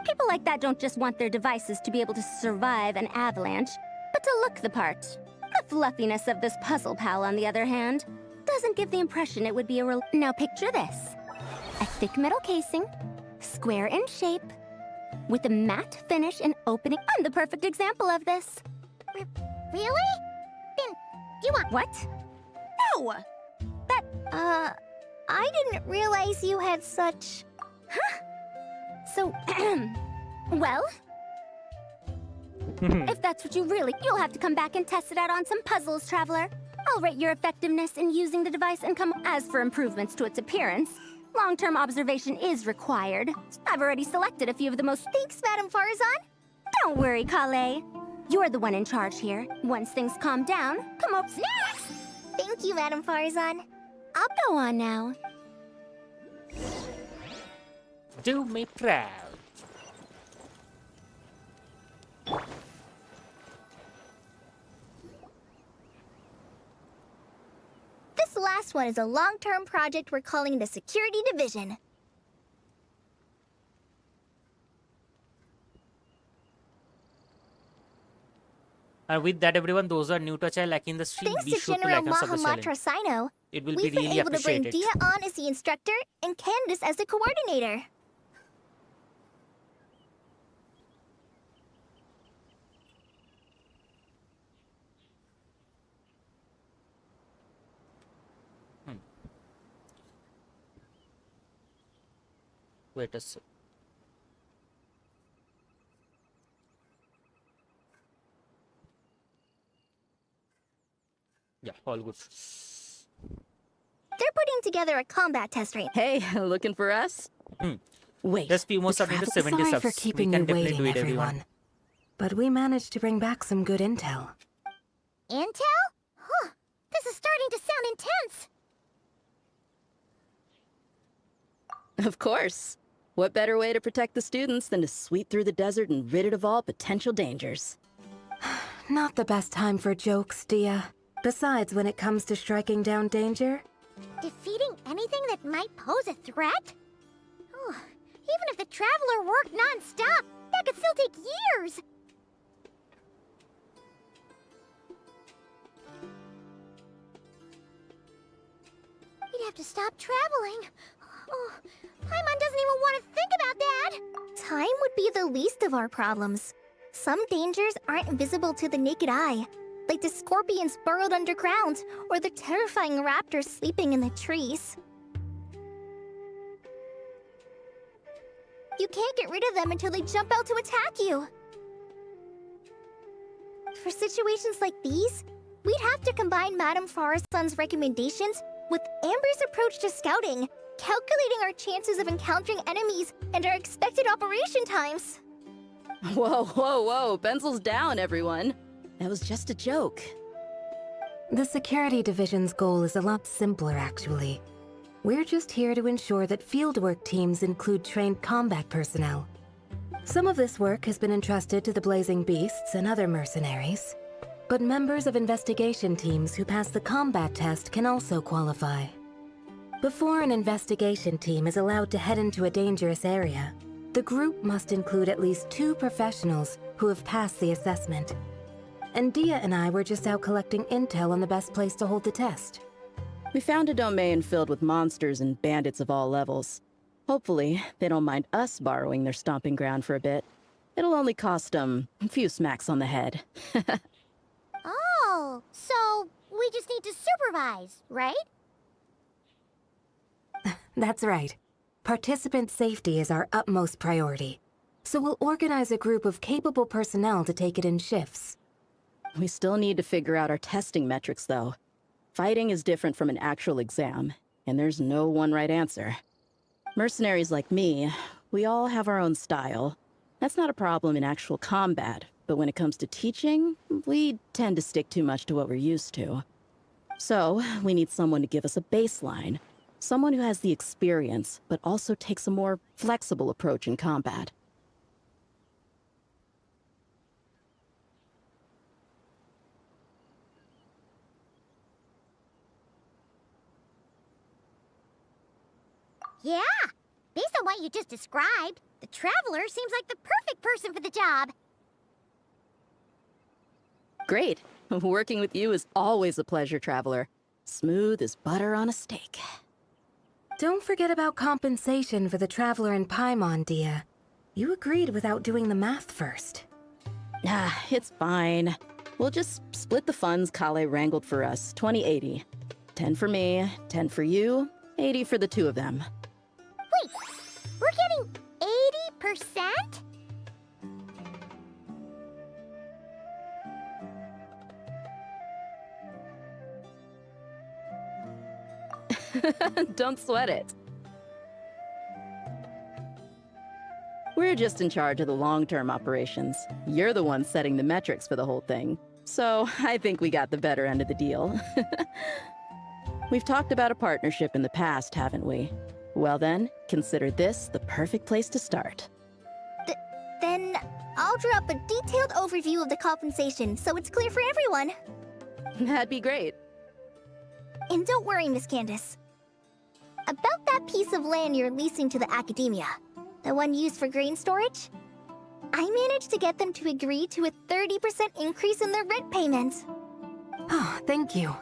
People like that don't just want their devices to be able to survive an avalanche, but to look the part. The fluffiness of this puzzle pal, on the other hand, doesn't give the impression it would be a Now picture this. A thick metal casing, square in shape, with a matte finish and opening. I'm the perfect example of this. Really? Then, do you want... What? No! I didn't realize you had such... Huh? So, well... If that's what you really... You'll have to come back and test it out on some puzzles, Traveler. I'll rate your effectiveness in using the device and come... As for improvements to its appearance, long-term observation is required. I've already selected a few of the most... Thanks, Madame Farzan. Don't worry, Kale. You're the one in charge here. Once things calm down, come up... Snacks! Thank you, Madame Farzan. I'll go on now. Do me proud. This last one is a long-term project we're calling the Security Division. And with that, everyone, those are new to channel like in the stream. Thanks Be to sure to General like and sub the channel. Mahamatra Sino, It will we've be been really able to bring appreciated. Dia on as the instructor and Candace as the coordinator. Wait a sec. Yeah, all good. They're putting together a combat test right now. Hey, looking for us? Wait, Just few more the subs to travel- 70 sorry subs. for We keeping can you definitely waiting, do it, everyone. everyone. But we managed to bring back some good intel. Intel? Huh. This is starting to sound intense. Of course. What better way to protect the students than to sweep through the desert and rid it of all potential dangers? Not the best time for jokes, Dia. Besides, when it comes to striking down danger, Defeating anything that might pose a threat? Oh, even if the Traveler worked non-stop, that could still take years. We'd have to stop traveling. Oh, Paimon doesn't even want to think about that. Time would be the least of our problems. Some dangers aren't visible to the naked eye, like the scorpions burrowed underground, or the terrifying raptors sleeping in the trees. You can't get rid of them until they jump out to attack you. For situations like these, we'd have to combine Madame Farazan's recommendations with Amber's approach to scouting, calculating our chances of encountering enemies and our expected operation times. Whoa, whoa, whoa, pencils down, everyone. That was just a joke. the Security Division's goal is a lot simpler, actually. We're just here to ensure that fieldwork teams include trained combat personnel. Some of this work has been entrusted to the Blazing Beasts and other mercenaries, but members of investigation teams who pass the combat test can also qualify. Before an investigation team is allowed to head into a dangerous area, the group must include at least 2 professionals who have passed the assessment. And Dia and I were just out collecting intel on the best place to hold the test. We found a domain filled with monsters and bandits of all levels. Hopefully, they don't mind us borrowing their stomping ground for a bit. It'll only cost them a few smacks on the head. Oh, so we just need to supervise, right? That's right. Participant safety is our utmost priority. So we'll organize a group of capable personnel to take it in shifts. We still need to figure out our testing metrics, though. Fighting is different from an actual exam, and there's no one right answer. Mercenaries like me, we all have our own style. That's not a problem in actual combat, but when it comes to teaching, we tend to stick too much to what we're used to. So, we need someone to give us a baseline. Someone who has the experience, but also takes a more flexible approach in combat. Yeah, based on what you just described, the Traveler seems like the perfect person for the job. Great. Working with you is always a pleasure, Traveler. Smooth as butter on a steak. Don't forget about compensation for the Traveler in Paimon, Dia. You agreed without doing the math first. Ah, it's fine. We'll just split the funds Kale wrangled for us, 20-80. 10 for me, 10 for you, 80 for the two of them. Wait, we're getting 80%? Don't sweat it. We're just in charge of the long-term operations. You're the one setting the metrics for the whole thing. So I think we got the better end of the deal. We've talked about a partnership in the past, haven't we? Well then, consider this the perfect place to start. Then I'll draw up a detailed overview of the compensation so it's clear for everyone. That'd be great. And don't worry, Miss Candace. About that piece of land you're leasing to the academia, the one used for grain storage, I managed to get them to agree to a 30% increase in their rent payments. Oh, thank you.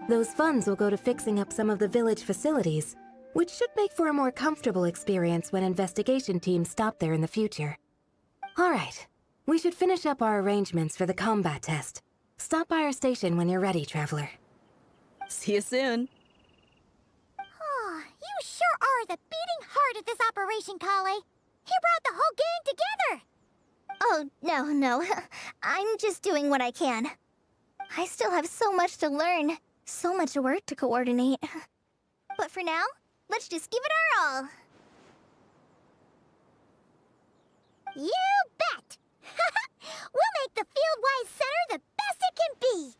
Those funds will go to fixing up some of the village facilities, which should make for a more comfortable experience when investigation teams stop there in the future. All right, we should finish up our arrangements for the combat test. Stop by our station when you're ready, Traveler. See you soon. Oh, you sure are the beating heart of this operation, Kale. You brought the whole gang together. Oh, no. I'm just doing what I can. I still have so much to learn, so much work to coordinate. But for now, let's just give it our all. You bet! We'll make the Fieldwise Center the best it can be!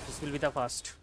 This will be the first.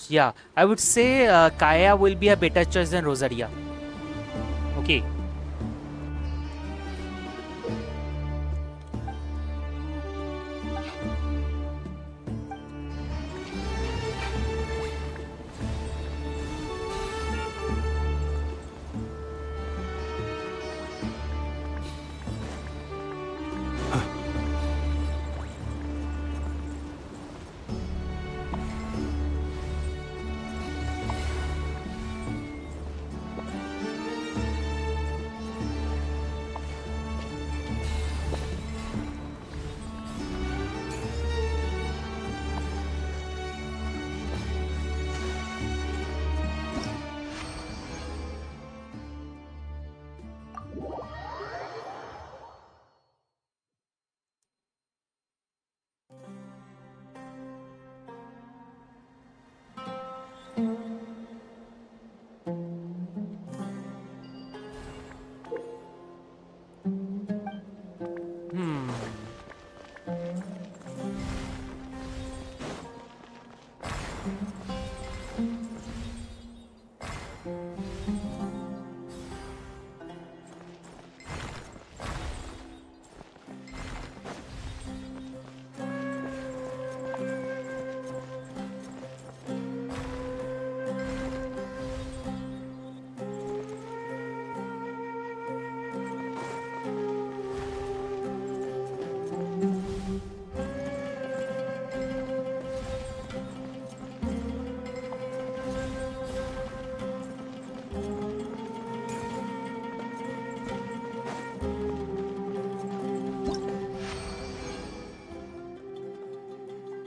Yeah, I would say Kaya will be a better choice than Rosaria. Okay. Hmm.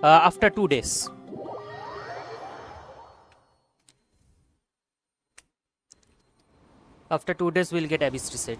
After 2 days. After 2 days, we'll get Abyss reset.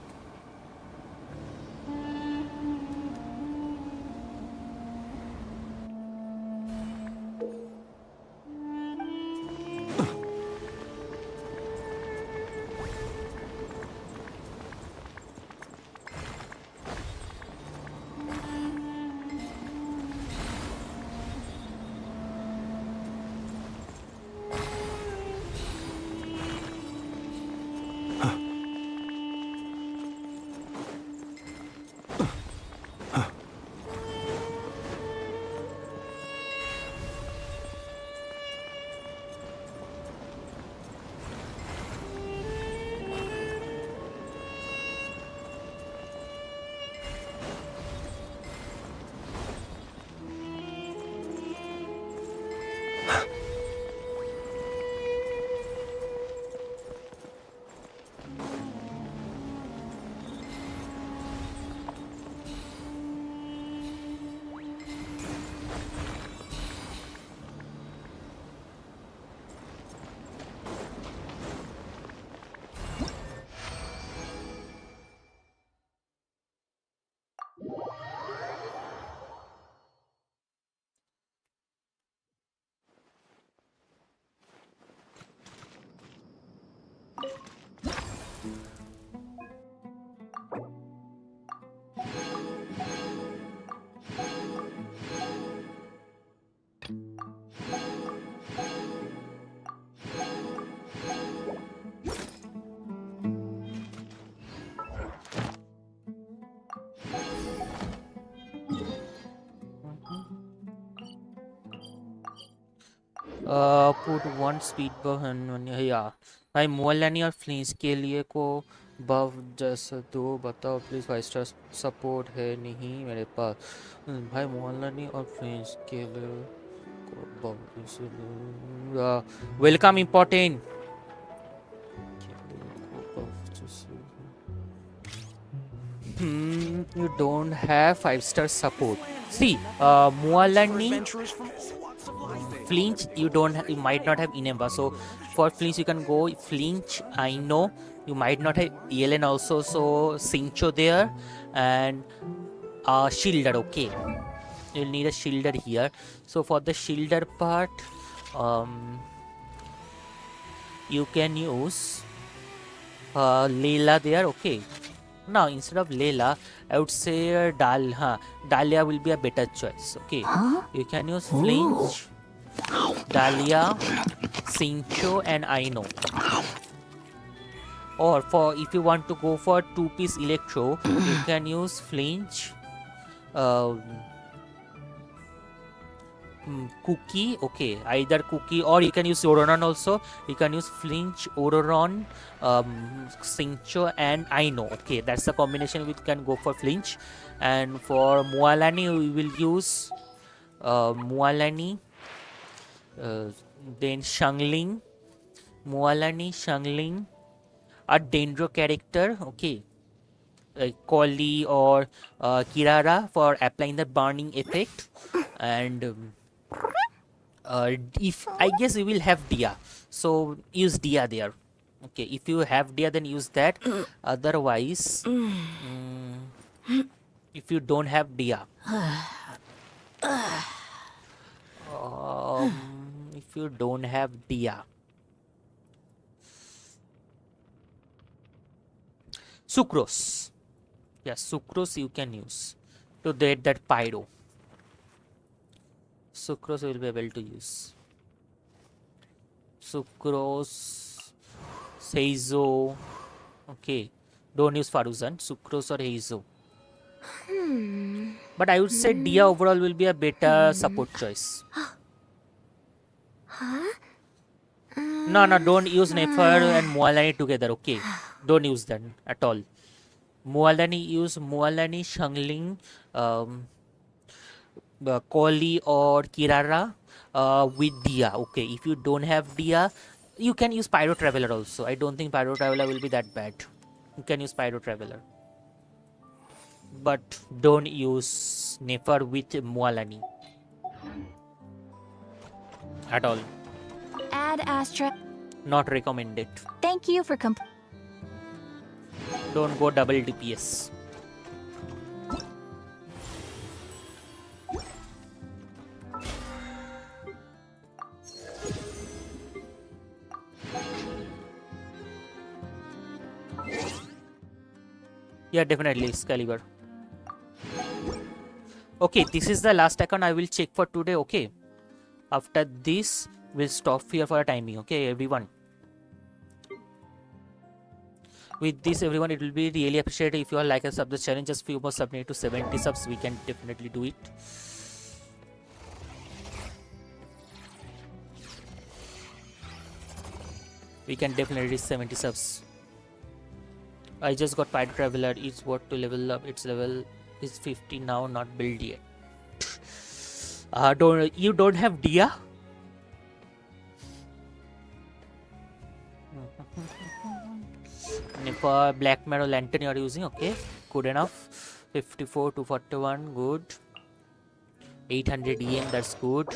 Put one speed buff and yeah. भाई मोलानी और फ्लिंस के लिए को बफ जैसा दो बताओ please 5 star support है नहीं मेरे पास भाई मोलानी और फ्लिंस के लिए को बफ welcome important you don't have 5 star support. See, Moalani, flinch, you might not have Inemba. So for flinch, you can go flinch. I know you might not have ELN also. So Sincho there and shielder. Okay, you'll need a shielder here. So for the shielder part, you can use Leila there. Okay. Now instead of Leila, I would say Dahlia will be a better choice. Okay, you can use flinch, Dahlia, Cincho, and Aino. Or for if you want to go for 2-piece Electro, you can use Flinch, Cookie. Okay, either Cookie or you can use Ororon also. You can use Flinch, Ororon, Cincho, and Aino. Okay, that's the combination we can go for Flinch. And for Mualani, we will use Mualani, then Shangling, Mualani, Shangling, a Dendro character. Okay, Collie or Kirara for applying the burning effect. And if I guess we will have Dia, so use Dia there. Okay, if you have Dia, then use that. Otherwise, if you don't have Dia, if you don't have Dia, Sucrose. Yeah, Sucrose you can use to get that Pyro. Sucrose will be able to use. Sucrose, Heizo. Okay, don't use Faruzan. Sucrose or Heizo. But I would say Dia overall will be a better support choice. No, don't use Nefer and Mualani together. Okay, don't use that at all. Use Mualani, Shangling, Collie or Kirara with Dia. Okay, if you don't have Dia, you can use Pyro Traveler also. I don't think Pyro Traveler will be that bad. You can use Pyro Traveler, but don't use Nefer with Mualani at all. Add Astra. Not recommended. Thank you for Don't go double DPS. Yeah, definitely Excalibur. Okay, this is the last account I will check for today. Okay, after this we'll stop here for a timing. Okay, everyone. With this, everyone, it will be really appreciated if you all like and sub the channel. Just few more subs, to 70 subs. We can definitely do it. We can definitely reach 70 subs. I just got Pyro Traveler. It's what to level up. Its level is 50 now, not built yet. You don't have Dia? For Black Marrow Lantern you are using. Okay, good enough. 54 to 41, good. 800 EM, that's good.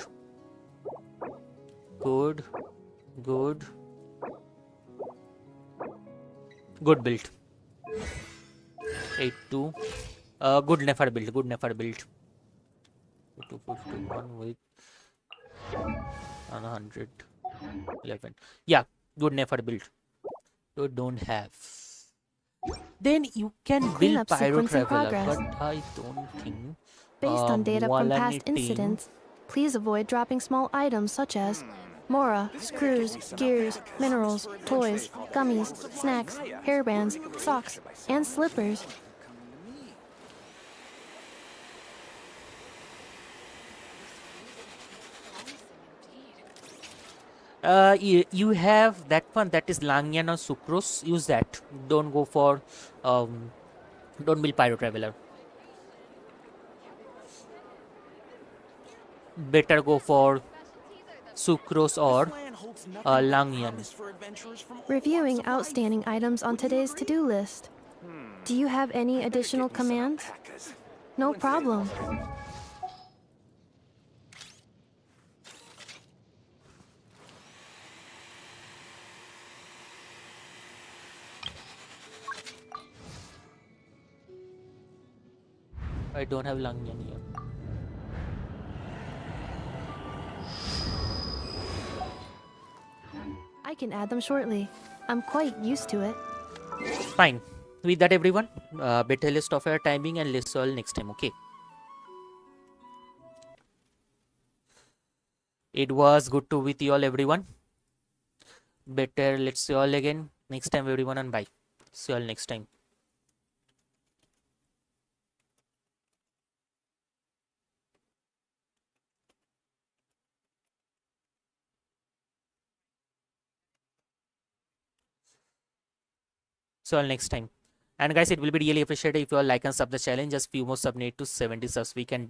Good build. Good Nefer build. 251 with 111. Yeah, good Nefer build. You don't have. Then you can build Cleanup Pyro sequence in Traveler, progress. but I don't think. Based on data from past Mualani team- incidents, please avoid dropping small items such as Mora, screws, gears, minerals, toys, gummies, snacks, hairbands, socks, and slippers. You have that one, that is Langyan or Sucrose. Use that. Don't go for don't build Pyro Traveler. Better go for Sucrose or Langyan. Reviewing outstanding items on today's to-do list. Do you have any additional commands? No problem. I don't have Langyan here. I can add them shortly. I'm quite used to it. Fine. With that, everyone, better list of our timing and let's all next time. Okay. It was good to with you all, everyone. Better let's see you all again next time, everyone, and bye. See you all next time. See you all next time. And guys, it will be really appreciated if you all like and sub the challenge. Just few more sub need to 70 subs. We can